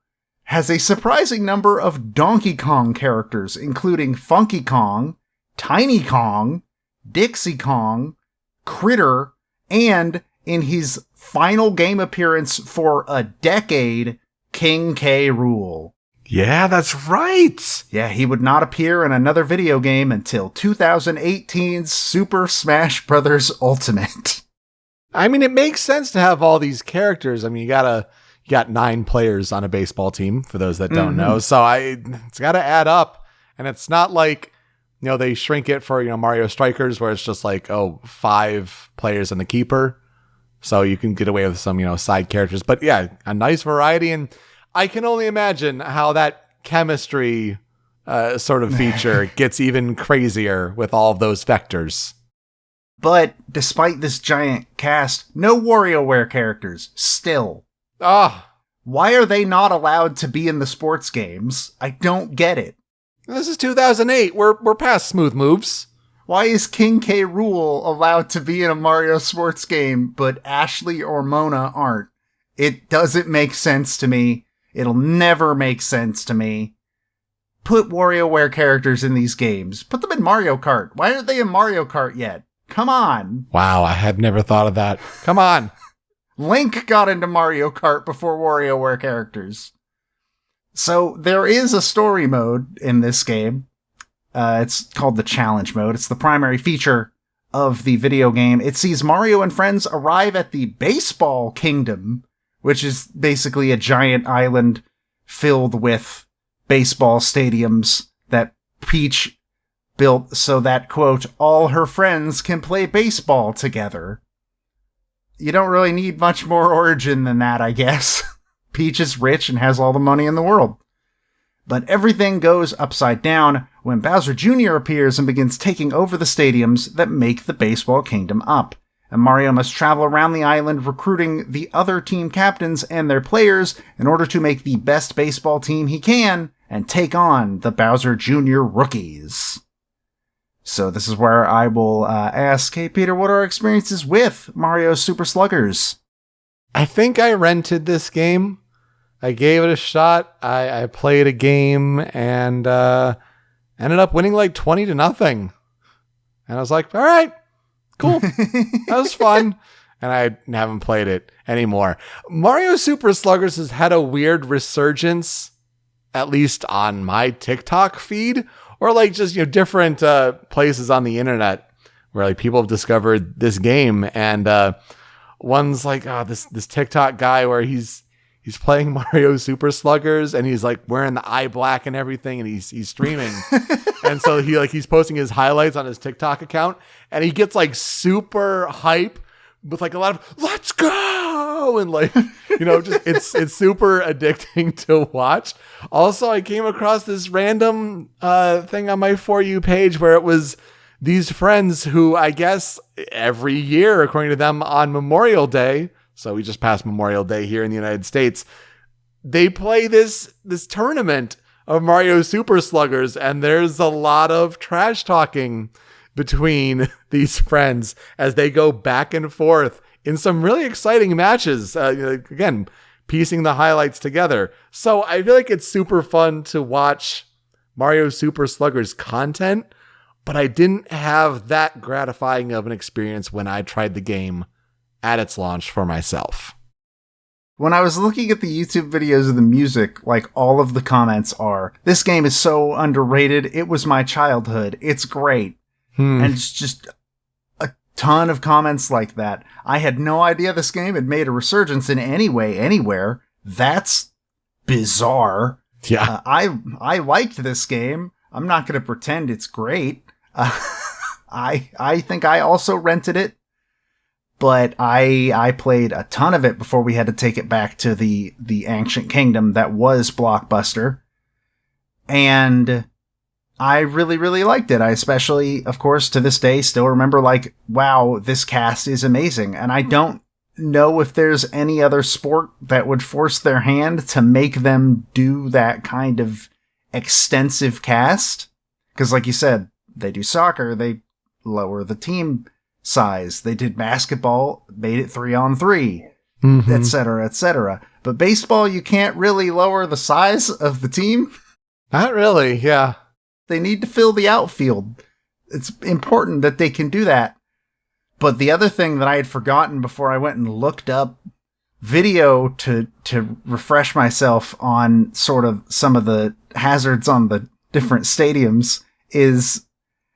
A: has a surprising number of Donkey Kong characters, including Funky Kong, Tiny Kong, Dixie Kong, Critter, and, in his final game appearance for a decade, King K. Rool.
B: Yeah, that's right.
A: Yeah, he would not appear in another video game until 2018's Super Smash Bros. Ultimate.
B: I mean, it makes sense to have all these characters. I mean, you got 9 players on a baseball team, for those that don't know. So it's got to add up. And it's not like, they shrink it for, Mario Strikers, where it's just like, 5 players and the keeper. So you can get away with some, side characters. But yeah, a nice variety. And I can only imagine how that chemistry sort of feature gets even crazier with all of those vectors.
A: But despite this giant cast, no WarioWare characters. Still. Why are they not allowed to be in the sports games? I don't get it.
B: This is 2008. We're past smooth moves.
A: Why is King K. Rool allowed to be in a Mario sports game, but Ashley or Mona aren't? It doesn't make sense to me. It'll never make sense to me. Put WarioWare characters in these games. Put them in Mario Kart. Why aren't they in Mario Kart yet? Come on.
B: Wow, I had never thought of that. Come on.
A: Link got into Mario Kart before WarioWare characters. So there is a story mode in this game. It's called the challenge mode. It's the primary feature of the video game. It sees Mario and friends arrive at the Baseball Kingdom, which is basically a giant island filled with baseball stadiums that Peach built so that, quote, all her friends can play baseball together. You don't really need much more origin than that, I guess. Peach is rich and has all the money in the world. But everything goes upside down when Bowser Jr. appears and begins taking over the stadiums that make the Baseball Kingdom up. And Mario must travel around the island recruiting the other team captains and their players in order to make the best baseball team he can and take on the Bowser Jr. rookies. So this is where I will ask, hey Peter, what are our experiences with Mario Super Sluggers?
B: I think I rented this game. I gave it a shot. I played a game and ended up winning like 20-0. And I was like, all right, cool. That was fun. And I haven't played it anymore. Mario Super Sluggers has had a weird resurgence, at least on my TikTok feed, or like just, different places on the internet where like people have discovered this game. And one's like, this TikTok guy where he's playing Mario Super Sluggers and he's like wearing the eye black and everything and he's streaming. And so he's posting his highlights on his TikTok account and he gets like super hype with like a lot of let's go and like, just it's super addicting to watch. Also, I came across this random thing on my For You page where it was these friends who I guess every year, according to them, on Memorial Day, so we just passed Memorial Day here in the United States, they play this tournament of Mario Super Sluggers, and there's a lot of trash talking between these friends as they go back and forth in some really exciting matches. Again, piecing the highlights together. So I feel like it's super fun to watch Mario Super Sluggers content, but I didn't have that gratifying of an experience when I tried the game at its launch for myself.
A: When I was looking at the YouTube videos of the music, like all of the comments are, this game is so underrated, it was my childhood, it's great. And it's just a ton of comments like that. I had no idea this game had made a resurgence in any way, anywhere. That's bizarre.
B: Yeah.
A: I liked this game. I'm not going to pretend it's great. I think I also rented it, but I played a ton of it before we had to take it back to the Ancient Kingdom that was Blockbuster. And I really, really liked it. I especially, of course, to this day, still remember like, wow, this cast is amazing. And I don't know if there's any other sport that would force their hand to make them do that kind of extensive cast. Because like you said, they do soccer, they lower the team size. They did basketball, made it 3-on-3, et cetera, et cetera. But baseball, you can't really lower the size of the team.
B: Not really, yeah.
A: They need to fill the outfield. It's important that they can do that. But the other thing that I had forgotten before I went and looked up video to refresh myself on sort of some of the hazards on the different stadiums is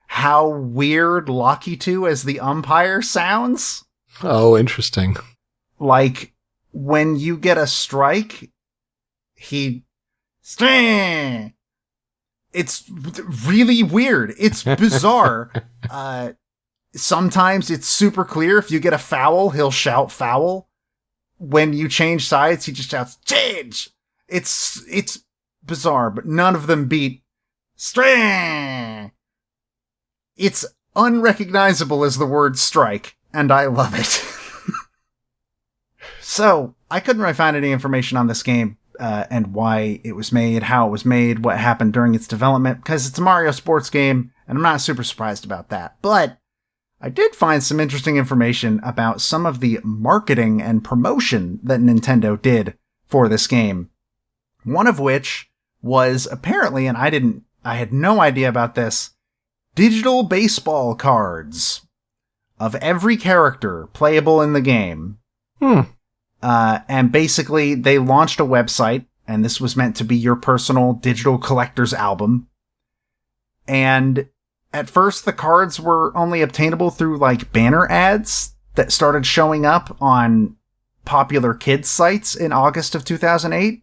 A: how weird Lakitu as the umpire sounds.
B: Oh, interesting.
A: Like, when you get a strike, he... It's really weird. It's bizarre. Sometimes it's super clear. If you get a foul, he'll shout foul. When you change sides, he just shouts, change! It's bizarre, but none of them beat strike. It's unrecognizable as the word strike, and I love it. So, I couldn't really find any information on this game, and why it was made, how it was made, what happened during its development, because it's a Mario sports game, and I'm not super surprised about that. But I did find some interesting information about some of the marketing and promotion that Nintendo did for this game. One of which was apparently, and I had no idea about this, digital baseball cards of every character playable in the game. And basically, they launched a website, and this was meant to be your personal digital collector's album. And at first, the cards were only obtainable through, like, banner ads that started showing up on popular kids' sites in August of 2008.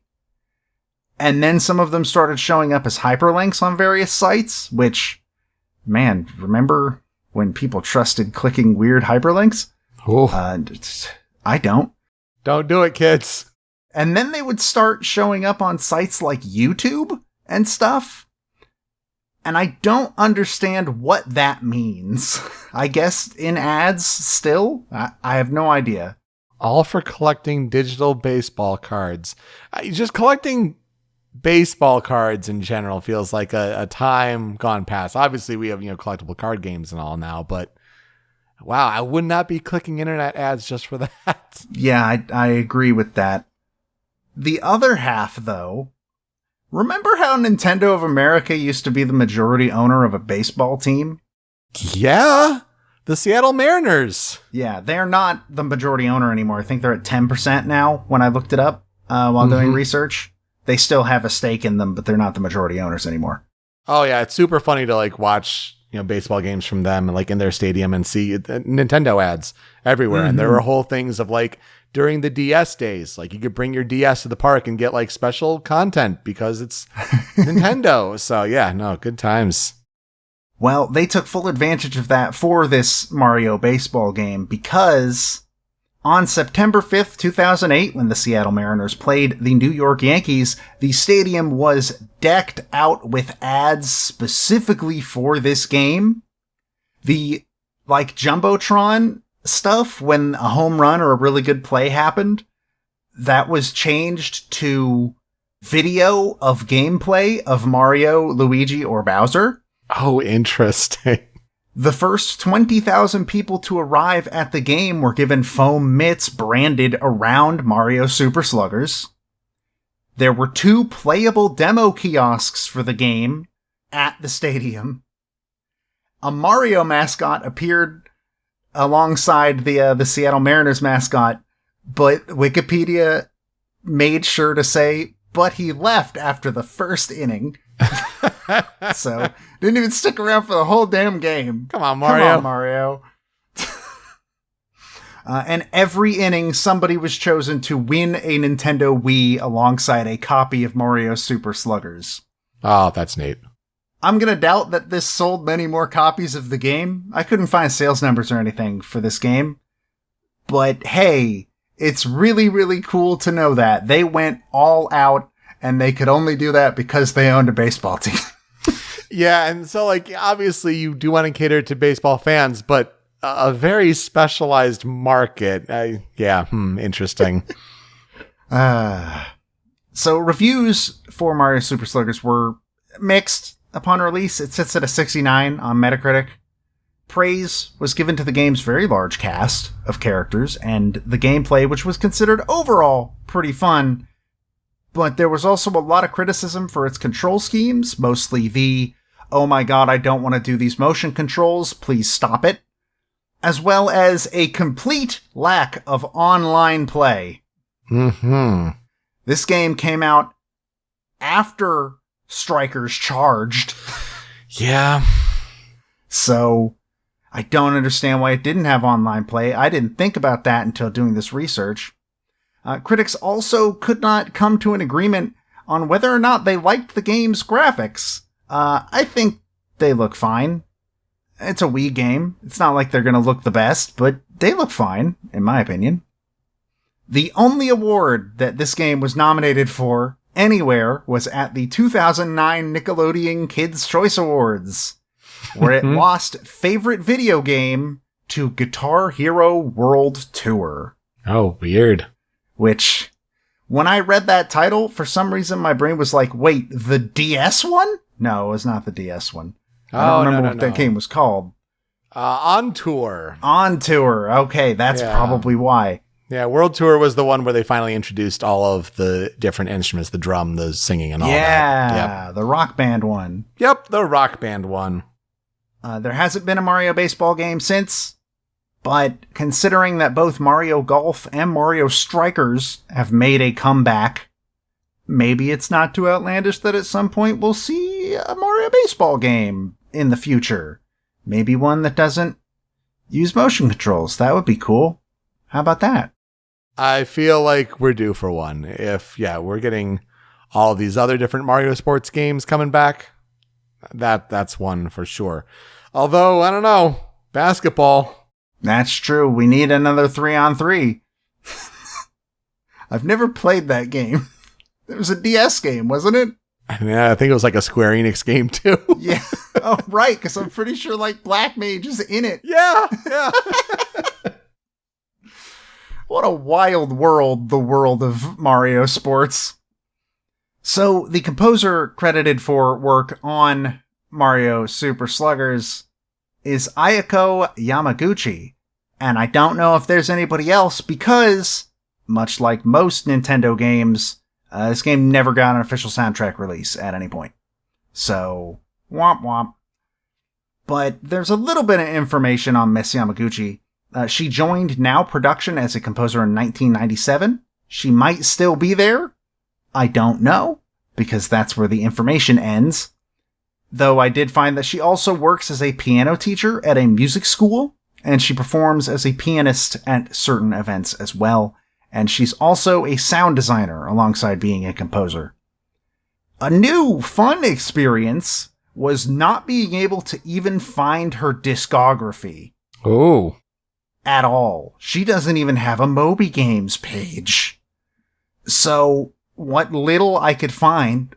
A: And then some of them started showing up as hyperlinks on various sites, which, man, remember when people trusted clicking weird hyperlinks? I don't.
B: Don't do it, kids.
A: And then they would start showing up on sites like YouTube and stuff. And I don't understand what that means. I guess in ads still? I have no idea.
B: All for collecting digital baseball cards. Just collecting baseball cards in general feels like a time gone past. Obviously, we have, collectible card games and all now, but wow, I would not be clicking internet ads just for that.
A: Yeah, I agree with that. The other half, though, remember how Nintendo of America used to be the majority owner of a baseball team?
B: Yeah, the Seattle Mariners.
A: Yeah, they're not the majority owner anymore. I think they're at 10% now when I looked it up while doing research. They still have a stake in them, but they're not the majority owners anymore.
B: Oh, yeah, it's super funny to watch baseball games from them and in their stadium and see Nintendo ads everywhere. Mm-hmm. And there were whole things of during the DS days, you could bring your DS to the park and get special content because it's Nintendo. So yeah, no, good times.
A: Well, they took full advantage of that for this Mario baseball game because on September 5th, 2008, when the Seattle Mariners played the New York Yankees, the stadium was decked out with ads specifically for this game. The, Jumbotron stuff, when a home run or a really good play happened, that was changed to video of gameplay of Mario, Luigi, or Bowser.
B: Oh, interesting.
A: The first 20,000 people to arrive at the game were given foam mitts branded around Mario Super Sluggers. There were 2 playable demo kiosks for the game at the stadium. A Mario mascot appeared alongside the Seattle Mariners mascot, but Wikipedia made sure to say, but he left after the first inning. So, didn't even stick around for the whole damn game.
B: Come on, Mario.
A: Come on, Mario. And every inning, somebody was chosen to win a Nintendo Wii alongside a copy of Mario Super Sluggers.
B: Oh, that's neat.
A: I'm gonna doubt that this sold many more copies of the game. I couldn't find sales numbers or anything for this game. But hey, it's really, really cool to know that. They went all out, and they could only do that because they owned a baseball team.
B: Yeah, and so obviously you do want to cater to baseball fans, but a very specialized market. Interesting.
A: So reviews for Mario Super Sluggers were mixed upon release. It sits at a 69 on Metacritic. Praise was given to the game's very large cast of characters and the gameplay, which was considered overall pretty fun. But there was also a lot of criticism for its control schemes, mostly the, oh my god, I don't want to do these motion controls, please stop it, as well as a complete lack of online play.
B: Mm-hmm.
A: This game came out after Strikers Charged.
B: Yeah.
A: So, I don't understand why it didn't have online play. I didn't think about that until doing this research. Critics also could not come to an agreement on whether or not they liked the game's graphics. I think they look fine. It's a Wii game. It's not like they're going to look the best, but they look fine, in my opinion. The only award that this game was nominated for anywhere was at the 2009 Nickelodeon Kids' Choice Awards, where it lost Favorite Video Game to Guitar Hero World Tour.
B: Oh, weird.
A: Which, when I read that title, for some reason my brain was like, wait, the DS one? No, it was not the DS one. I don't remember what that game was called.
B: On Tour.
A: On Tour. Okay, that's probably why.
B: Yeah, World Tour was the one where they finally introduced all of the different instruments, the drum, the singing, and all that.
A: Yeah, the Rock Band one.
B: Yep, the Rock Band one.
A: There hasn't been a Mario baseball game since, but considering that both Mario Golf and Mario Strikers have made a comeback, maybe it's not too outlandish that at some point we'll see a Mario baseball game in the future. Maybe one that doesn't use motion controls. That would be cool. How about that?
B: I feel like we're due for one. If, we're getting all of these other different Mario sports games coming back, that's one for sure. Although, I don't know, basketball.
A: That's true. We need another 3-on-3. I've never played that game. It was a DS game, wasn't it?
B: Yeah, I think it was like a Square Enix game too.
A: Yeah. Oh, right, because I'm pretty sure like Black Mage is in it.
B: Yeah.
A: What a wild world, the world of Mario sports. So, the composer credited for work on Mario Super Sluggers is Ayako Yamaguchi. And I don't know if there's anybody else because, much like most Nintendo games, this game never got an official soundtrack release at any point. So, womp womp. But there's a little bit of information on Miss Yamaguchi. She joined Now Production as a composer in 1997. She might still be there. I don't know, because that's where the information ends. Though I did find that she also works as a piano teacher at a music school, and she performs as a pianist at certain events as well. And she's also a sound designer alongside being a composer. A new fun experience was not being able to even find her discography.
B: Oh.
A: At all. She doesn't even have a Moby Games page. So, what little I could find,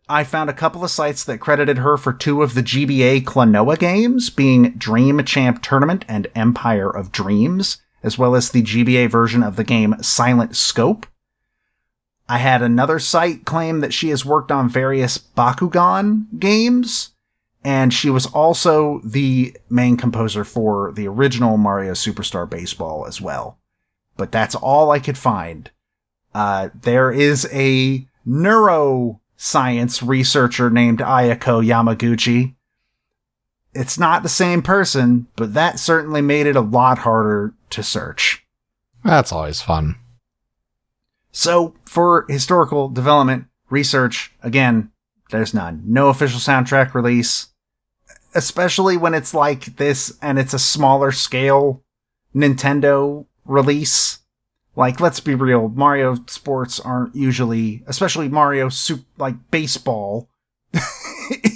A: I found a couple of sites that credited her for 2 of the GBA Klonoa games, being Dream Champ Tournament and Empire of Dreams, as well as the GBA version of the game Silent Scope. I had another site claim that she has worked on various Bakugan games, and she was also the main composer for the original Mario Superstar Baseball as well. But that's all I could find. There is a neuroscience researcher named Ayako Yamaguchi. It's not the same person, but that certainly made it a lot harder to search.
B: That's always fun.
A: So, for historical development research, again, there's none. No official soundtrack release. Especially when it's like this and it's a smaller scale Nintendo release. Like, let's be real, Mario sports aren't usually, especially Mario baseball,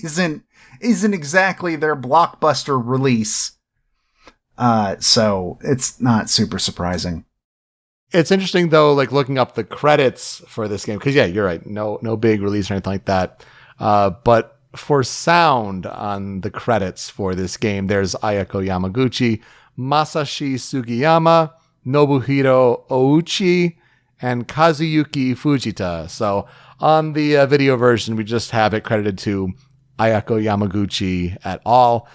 A: isn't exactly their blockbuster release. So it's not super surprising.
B: It's interesting though, like looking up the credits for this game, because you're right, no big release or anything like that. But for sound on the credits for this game, there's Ayako Yamaguchi, Masashi Sugiyama, Nobuhiro Ouchi, and Kazuyuki Fujita. So on the video version, we just have it credited to Ayako Yamaguchi at all.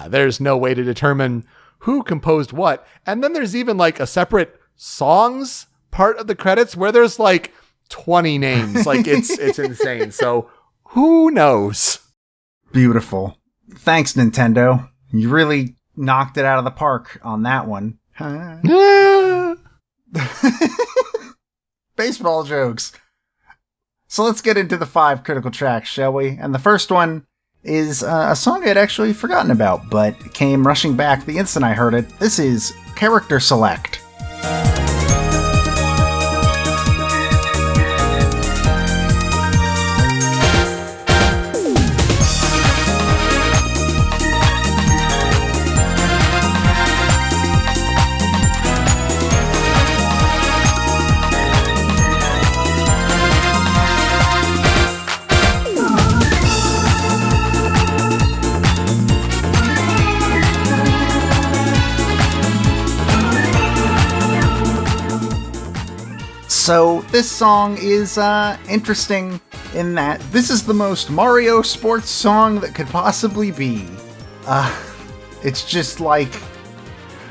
B: There's no way to determine who composed what. And then there's even like a separate songs part of the credits where there's like 20 names. Like it's insane. So who knows?
A: Beautiful. Thanks, Nintendo. You really knocked it out of the park on that one. Baseball jokes. So let's get into the 5 critical tracks, shall we? And the first one is a song I'd actually forgotten about, but came rushing back the instant I heard it. This is Character Select. So this song is interesting in that this is the most Mario sports song that could possibly be. It's just like,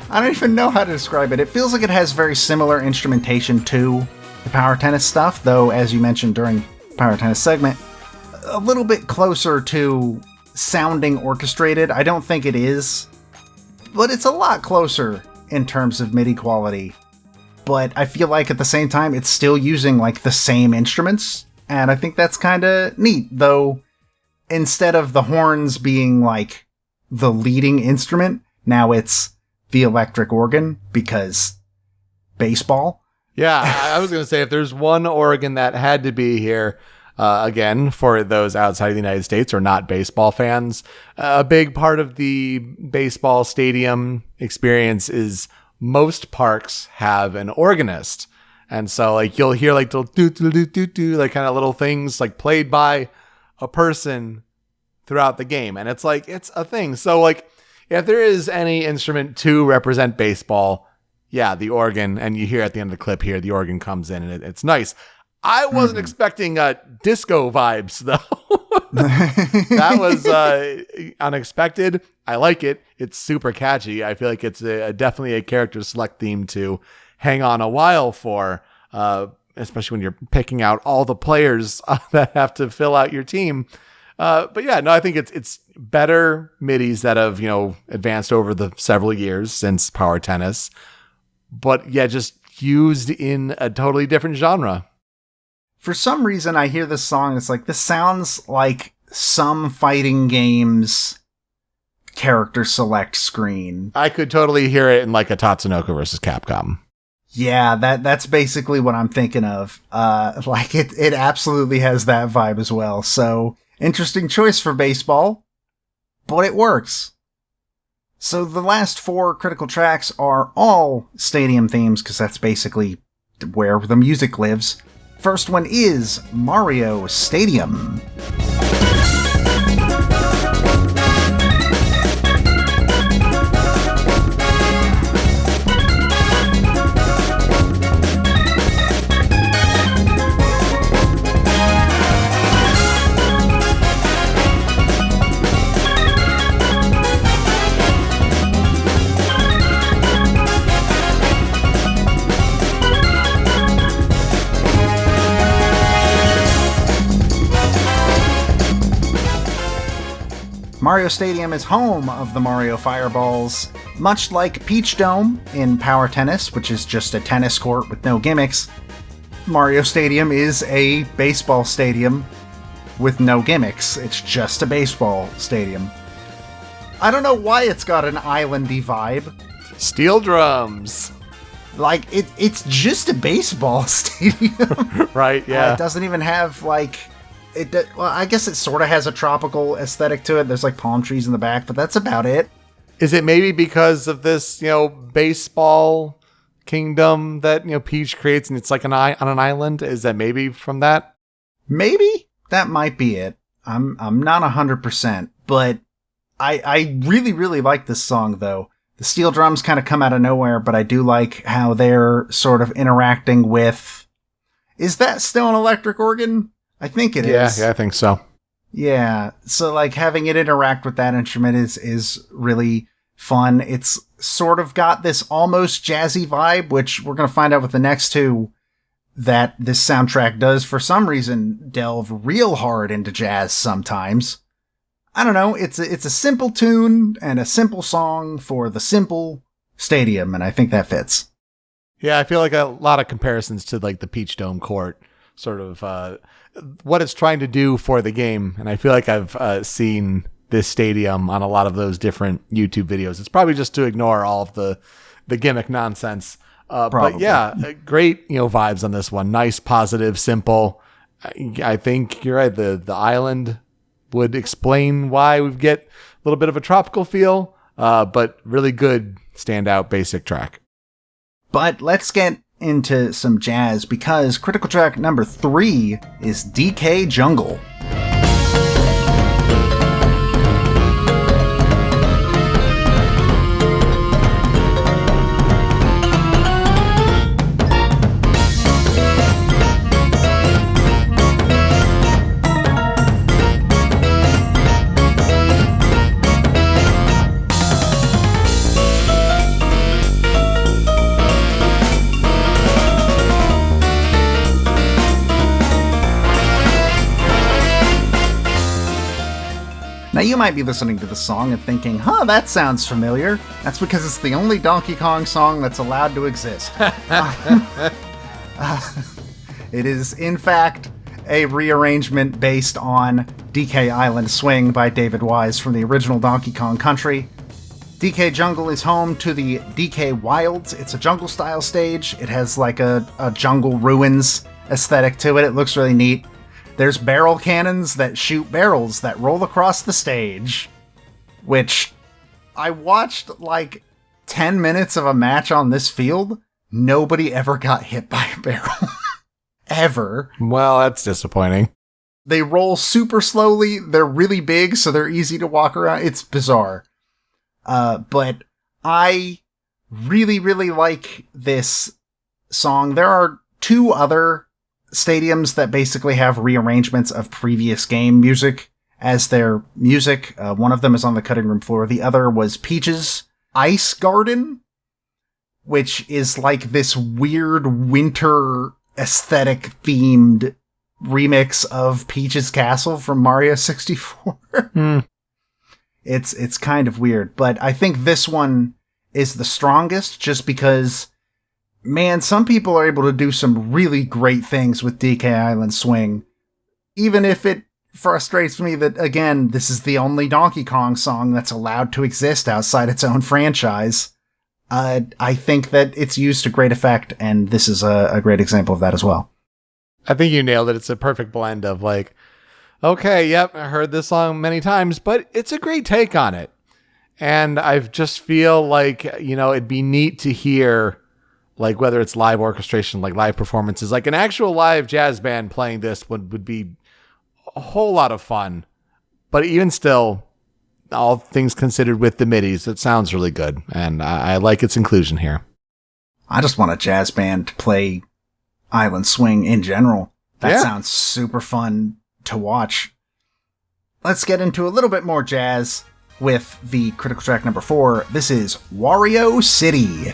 A: I don't even know how to describe it. It feels like it has very similar instrumentation to the Power Tennis stuff, though, as you mentioned during Power Tennis segment, a little bit closer to sounding orchestrated. I don't think it is, but it's a lot closer in terms of MIDI quality. But I feel like at the same time, it's still using like the same instruments, and I think that's kind of neat, though instead of the horns being like the leading instrument, now it's the electric organ, because baseball.
B: Yeah, I was going to say, if there's one organ that had to be here, again, for those outside of the United States or not baseball fans, a big part of the baseball stadium experience is most parks have an organist. And so like you'll hear like the do like kind of little things like played by a person throughout the game. And it's like, it's a thing. So like if there is any instrument to represent baseball, yeah, the organ. And you hear at the end of the clip here, the organ comes in and it's nice. I wasn't expecting disco vibes though. That was unexpected. I like it. It's super catchy. I feel like it's definitely a character select theme to hang on a while for, especially when you're picking out all the players that have to fill out your team. But yeah, no, I think it's better midis that have, advanced over the several years since Power Tennis, but yeah, just used in a totally different genre.
A: For some reason, I hear this song, it's like, this sounds like some fighting game's character select screen.
B: I could totally hear it in like a Tatsunoko versus Capcom.
A: Yeah, that's basically what I'm thinking of. Like it absolutely has that vibe as well. So, interesting choice for baseball, but it works. So the last 4 critical tracks are all stadium themes, because that's basically where the music lives. First one is Mario Stadium. Mario Stadium is home of the Mario Fireballs. Much like Peach Dome in Power Tennis, which is just a tennis court with no gimmicks, Mario Stadium is a baseball stadium with no gimmicks. It's just a baseball stadium. I don't know why it's got an islandy vibe.
B: Steel drums.
A: Like, it's just a baseball stadium.
B: Right, yeah.
A: It doesn't even have, like... Well, I guess it sort of has a tropical aesthetic to it. There's like palm trees in the back, but that's about it.
B: Is it maybe because of this, baseball kingdom that, Peach creates, and it's like on an island? Is that maybe from that?
A: Maybe that might be it. I'm not 100%, but I really, really like this song though. The steel drums kind of come out of nowhere, but I do like how they're sort of interacting with, is that still an electric organ? I think it is.
B: Yeah, I think so.
A: Yeah, so like having it interact with that instrument is really fun. It's sort of got this almost jazzy vibe, which we're going to find out with the next 2, that this soundtrack does for some reason delve real hard into jazz sometimes. I don't know, it's a simple tune and a simple song for the simple stadium, and I think that fits.
B: Yeah, I feel like a lot of comparisons to like the Peach Dome court, sort of what it's trying to do for the game. And I feel like I've seen this stadium on a lot of those different YouTube videos. It's probably just to ignore all of the gimmick nonsense. But yeah, great, vibes on this one. Nice, positive, simple. I think you're right. The island would explain why we get a little bit of a tropical feel, but really good standout basic track.
A: But let's get into some jazz, because critical track number 3 is DK Jungle. you might be listening to the song and thinking, that sounds familiar. That's because it's the only Donkey Kong song that's allowed to exist. It is, in fact, a rearrangement based on DK Island Swing by David Wise from the original Donkey Kong Country. DK Jungle is home to the DK Wilds. It's a jungle-style stage. It has like a jungle ruins aesthetic to it. It looks really neat. There's barrel cannons that shoot barrels that roll across the stage, which I watched like 10 minutes of a match on this field. Nobody ever got hit by a barrel. Ever.
B: Well, that's disappointing.
A: They roll super slowly. They're really big, so they're easy to walk around. It's bizarre. But I really, really like this song. There are 2 other stadiums that basically have rearrangements of previous game music as their music. One of them is on the cutting room floor. The other was Peach's Ice Garden, which is like this weird winter aesthetic themed remix of Peach's Castle from Mario 64. It's kind of weird, but I think this one is the strongest just because, man, some people are able to do some really great things with DK Island Swing. Even if it frustrates me that, again, this is the only Donkey Kong song that's allowed to exist outside its own franchise. I think that it's used to great effect, and this is a great example of that as well.
B: I think you nailed it. It's a perfect blend of like, okay, yep, I heard this song many times, but it's a great take on it. And I just feel like, it'd be neat to hear, like, whether it's live orchestration, like live performances, like an actual live jazz band playing this would be a whole lot of fun. But even still, all things considered with the midis, it sounds really good. And I like its inclusion here.
A: I just want a jazz band to play Island Swing in general. That sounds super fun to watch. Let's get into a little bit more jazz with the critical track number 4. This is Wario City.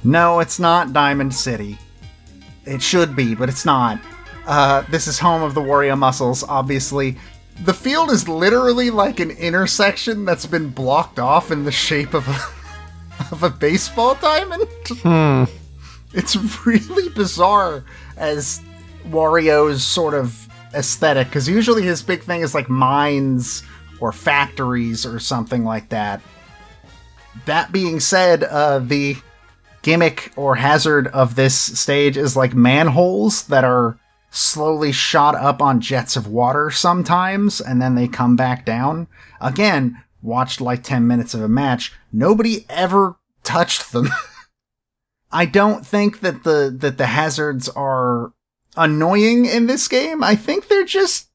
A: No, it's not Diamond City. It should be, but it's not. This is home of the Wario Muscles, obviously. The field is literally like an intersection that's been blocked off in the shape of a baseball diamond. It's really bizarre as Wario's sort of aesthetic, because usually his big thing is like mines or factories or something like that. That being said, the gimmick or hazard of this stage is like manholes that are slowly shot up on jets of water sometimes, and then they come back down. Again, watched like 10 minutes of a match. Nobody ever touched them. I don't think that the hazards are annoying in this game. I think they're just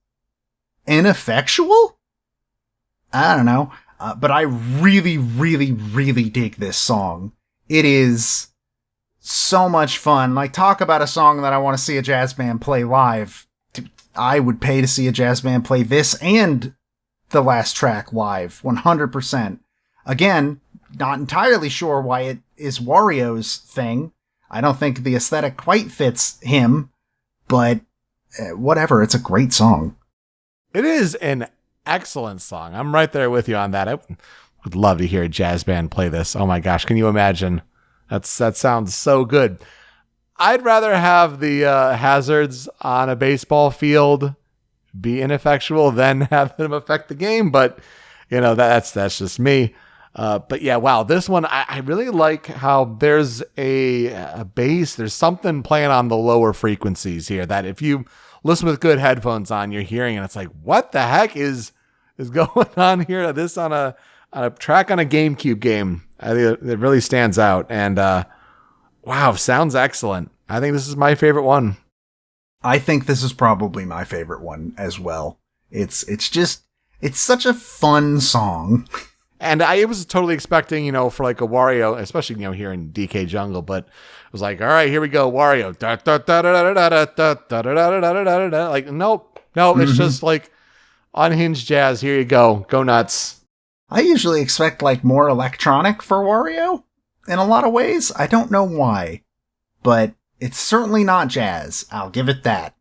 A: ineffectual. I don't know. But I really, really, really dig this song. It is so much fun. Like, talk about a song that I want to see a jazz band play live. I would pay to see a jazz band play this and the last track live, 100%. Again, not entirely sure why it is Wario's thing. I don't think the aesthetic quite fits him, but whatever, it's a great song.
B: It is an excellent song. I'm right there with you on that. I would love to hear a jazz band play this. Oh my gosh, can you imagine? That sounds so good. I'd rather have the hazards on a baseball field be ineffectual than have them affect the game, but that's just me. But yeah, wow, this one, I really like how there's a bass, there's something playing on the lower frequencies here that if you listen with good headphones on, you're hearing, and it's like, what the heck is going on here? This on a track on a GameCube game. I think it really stands out, and wow, sounds excellent. I think this is my favorite one.
A: I think this is probably my favorite one as well. It's such a fun song.
B: And I was totally expecting, for like a Wario, especially, here in DK Jungle, but I was like, all right, here we go, Wario. Like, nope, it's just like unhinged jazz. Here you go. Go nuts.
A: I usually expect like more electronic for Wario in a lot of ways. I don't know why, but it's certainly not jazz. I'll give it that.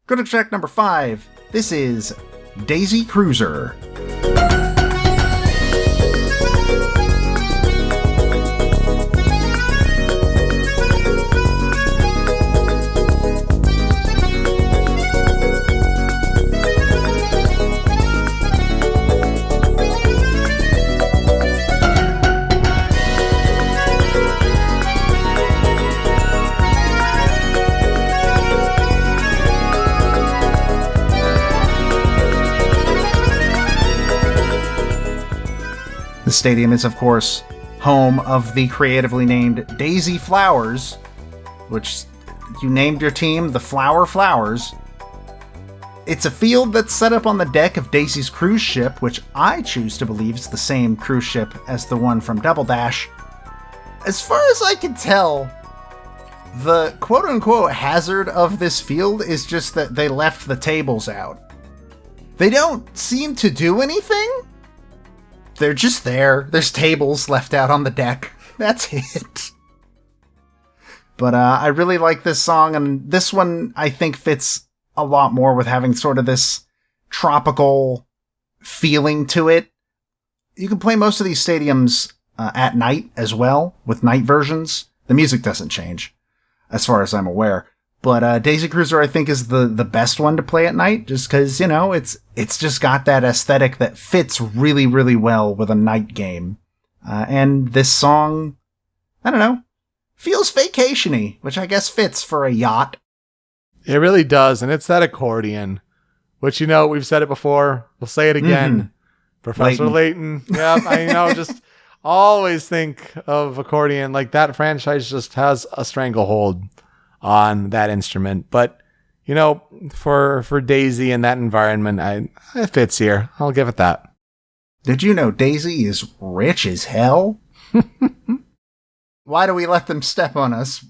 A: Go to track number 5. This is Daisy Cruiser. The stadium is, of course, home of the creatively named Daisy Flowers, which you named your team the Flower Flowers. It's a field that's set up on the deck of Daisy's cruise ship, which I choose to believe is the same cruise ship as the one from Double Dash. As far as I can tell, the quote-unquote hazard of this field is just that they left the tables out. They don't seem to do anything. They're just there. There's tables left out on the deck. That's it. But I really like this song, and this one I think fits a lot more with having sort of this tropical feeling to it. You can play most of these stadiums at night as well, with night versions. The music doesn't change, as far as I'm aware. But Daisy Cruiser, I think, is the best one to play at night, just because, it's just got that aesthetic that fits really, really well with a night game. And this song, I don't know, feels vacation-y, which I guess fits for a yacht.
B: It really does, and it's that accordion, which, we've said it before. We'll say it again. Mm-hmm. Professor Layton. Yeah, I just always think of accordion. Like, that franchise just has a stranglehold on that instrument, but for Daisy in that environment, it fits here. I'll give it that.
A: Did you know Daisy is rich as hell? Why do we let them step on us?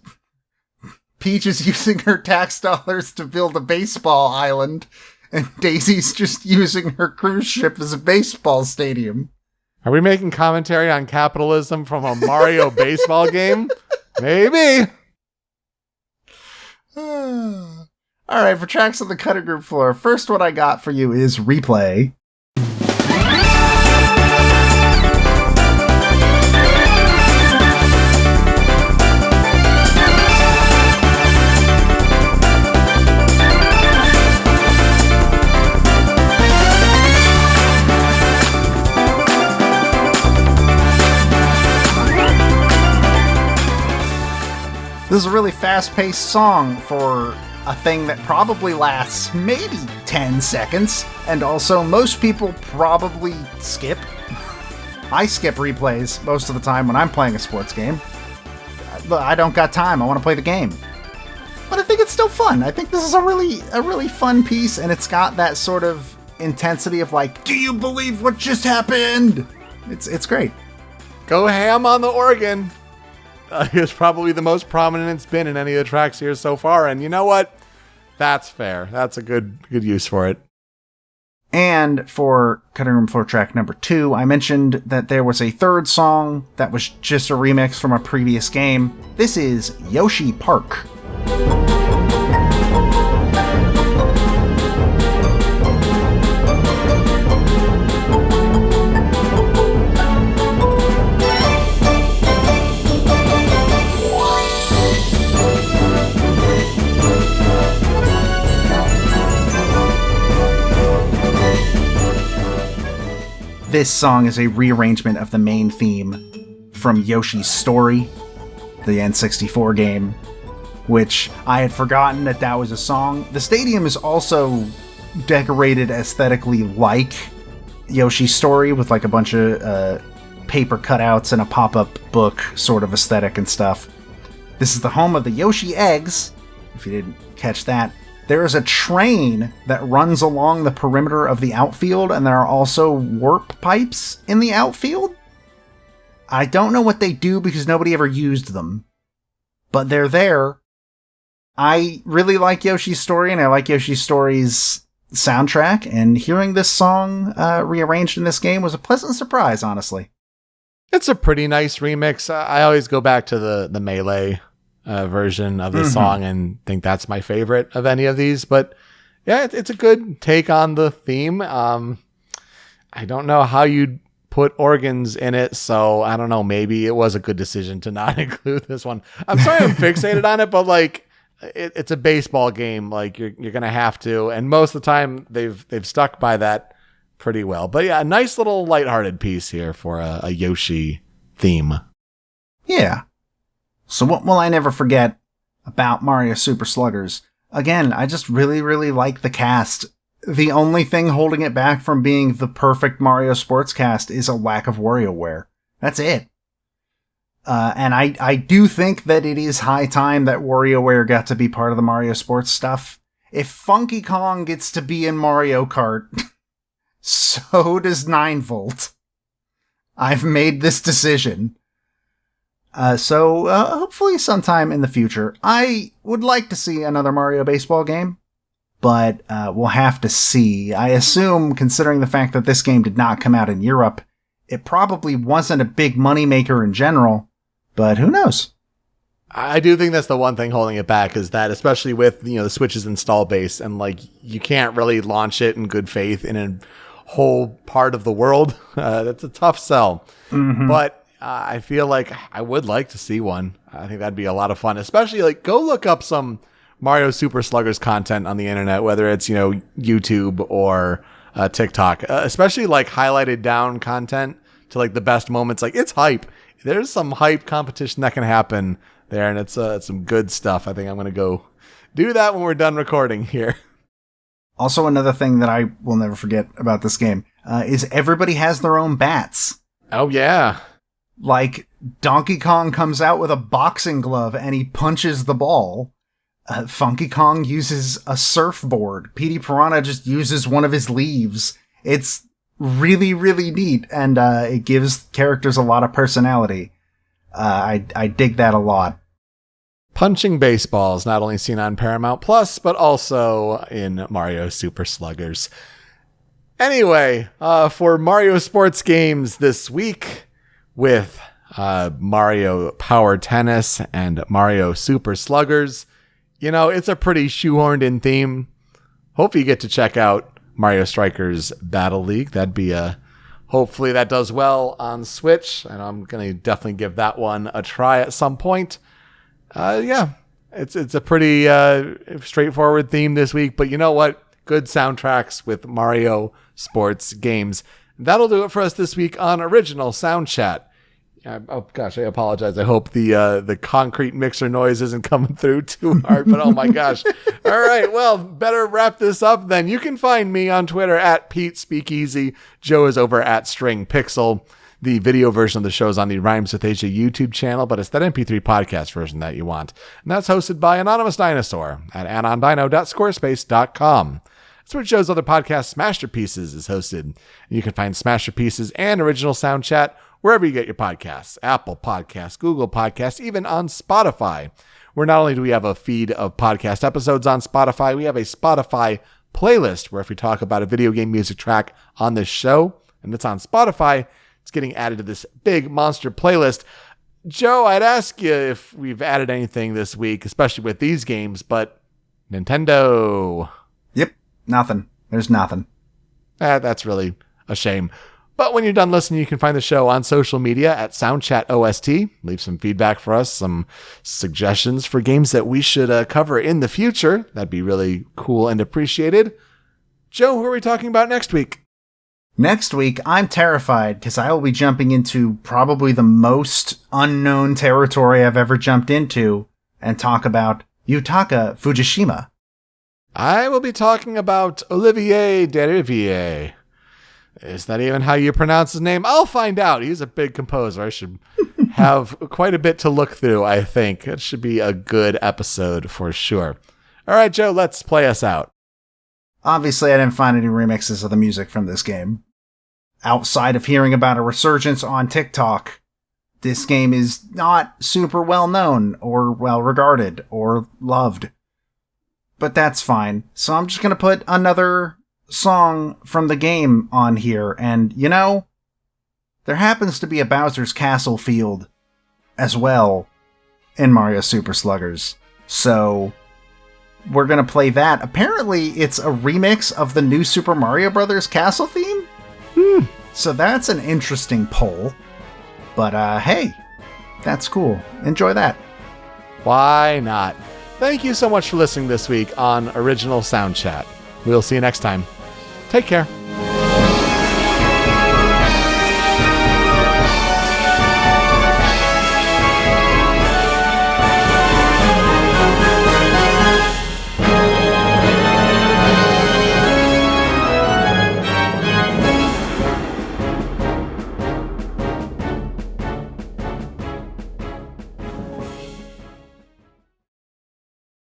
A: Peach is using her tax dollars to build a baseball island, and Daisy's just using her cruise ship as a baseball stadium.
B: Are we making commentary on capitalism from a Mario baseball game? Maybe.
A: Alright, for tracks on the cutting group floor, first one I got for you is Replay. This is a really fast-paced song for a thing that probably lasts maybe 10 seconds, and also most people probably skip. I skip replays most of the time when I'm playing a sports game. I don't got time, I want to play the game. But I think it's still fun. I think this is a really fun piece, and it's got that sort of intensity of like, do you believe what just happened? It's great.
B: Go ham on the organ. It's probably the most prominent it's been in any of the tracks here so far, and you know what? That's fair. That's a good use for it.
A: And for cutting room floor track number 2, I mentioned that there was a third song that was just a remix from a previous game. This is Yoshi Park. This song is a rearrangement of the main theme from Yoshi's Story, the N64 game, which I had forgotten that was a song. The stadium is also decorated aesthetically like Yoshi's Story, with like a bunch of paper cutouts and a pop-up book sort of aesthetic and stuff. This is the home of the Yoshi eggs, if you didn't catch that. There is a train that runs along the perimeter of the outfield, and there are also warp pipes in the outfield. I don't know what they do because nobody ever used them, but they're there. I really like Yoshi's Story, and I like Yoshi's Story's soundtrack, and hearing this song rearranged in this game was a pleasant surprise, honestly.
B: It's a pretty nice remix. I always go back to the Melee version of the song and think that's my favorite of any of these. But yeah, it's a good take on the theme. I don't know how you'd put organs in it, so I don't know. Maybe it was a good decision to not include this one. I'm sorry I'm fixated on it, but like it's a baseball game. Like you're gonna have to, and most of the time they've stuck by that pretty well. But yeah, a nice little lighthearted piece here for a Yoshi theme.
A: Yeah. So what will I never forget about Mario Super Sluggers? Again, I just really, really like the cast. The only thing holding it back from being the perfect Mario sports cast is a lack of WarioWare. That's it. And I do think that it is high time that WarioWare got to be part of the Mario sports stuff. If Funky Kong gets to be in Mario Kart, so does 9-Volt. I've made this decision. So hopefully sometime in the future. I would like to see another Mario baseball game, but we'll have to see. I assume, considering the fact that this game did not come out in Europe, it probably wasn't a big moneymaker in general, but who knows?
B: I do think that's the one thing holding it back, is that especially with, the Switch's install base, and like you can't really launch it in good faith in a whole part of the world. That's a tough sell. Mm-hmm. But I feel like I would like to see one. I think that'd be a lot of fun, especially like go look up some Mario Super Sluggers content on the internet, whether it's, YouTube or TikTok, especially like highlighted down content to like the best moments. Like it's hype. There's some hype competition that can happen there, and it's some good stuff. I think I'm going to go do that when we're done recording here.
A: Also, another thing that I will never forget about this game is everybody has their own bats.
B: Oh, yeah.
A: Like, Donkey Kong comes out with a boxing glove and he punches the ball. Funky Kong uses a surfboard. Petey Piranha just uses one of his leaves. It's really, really neat, and it gives characters a lot of personality. I dig that a lot.
B: Punching baseballs, not only seen on Paramount Plus, but also in Mario Super Sluggers. Anyway, for Mario sports games this week, with Mario Power Tennis and Mario Super Sluggers, it's a pretty shoehorned in theme. Hope you get to check out Mario Strikers Battle League. That'd be hopefully that does well on Switch, and I'm going to definitely give that one a try at some point. It's a pretty straightforward theme this week, but you know what? Good soundtracks with Mario sports games. That'll do it for us this week on Original Soundchat. Oh gosh, I apologize. I hope the concrete mixer noise isn't coming through too hard, but oh my gosh. All right, well, better wrap this up then. You can find me on Twitter at Pete Speakeasy. Joe is over at String Pixel. The video version of the show is on the Rhymes with Asia YouTube channel, but it's that MP3 podcast version that you want. And that's hosted by Anonymous Dinosaur at anondino.squarespace.com. That's where Joe's other podcast, Smasherpieces, is hosted. And you can find Smasherpieces and Original Soundchat wherever you get your podcasts, Apple Podcasts, Google Podcasts, even on Spotify, where not only do we have a feed of podcast episodes on Spotify, we have a Spotify playlist where if we talk about a video game music track on this show, and it's on Spotify, it's getting added to this big monster playlist. Joe, I'd ask you if we've added anything this week, especially with these games, but Nintendo.
A: Yep, nothing. There's nothing.
B: That's really a shame. But when you're done listening, you can find the show on social media at Soundchat OST. Leave some feedback for us, some suggestions for games that we should cover in the future. That'd be really cool and appreciated. Joe, who are we talking about next week?
A: Next week, I'm terrified because I will be jumping into probably the most unknown territory I've ever jumped into and talk about Yutaka Fujishima.
B: I will be talking about Olivier Derivière. Is that even how you pronounce his name? I'll find out. He's a big composer. I should have quite a bit to look through, I think. It should be a good episode for sure. All right, Joe, let's play us out.
A: Obviously, I didn't find any remixes of the music from this game. Outside of hearing about a resurgence on TikTok, this game is not super well known or well regarded or loved. But that's fine. So I'm just going to put another song from the game on here. And, you know, there happens to be a Bowser's Castle field as well in Mario Super Sluggers. So we're going to play that. Apparently, it's a remix of the new Super Mario Bros. Castle theme? So that's an interesting poll. But, hey, that's cool. Enjoy that.
B: Why not? Thank you so much for listening this week on Original Soundchat. We'll see you next time. Take care.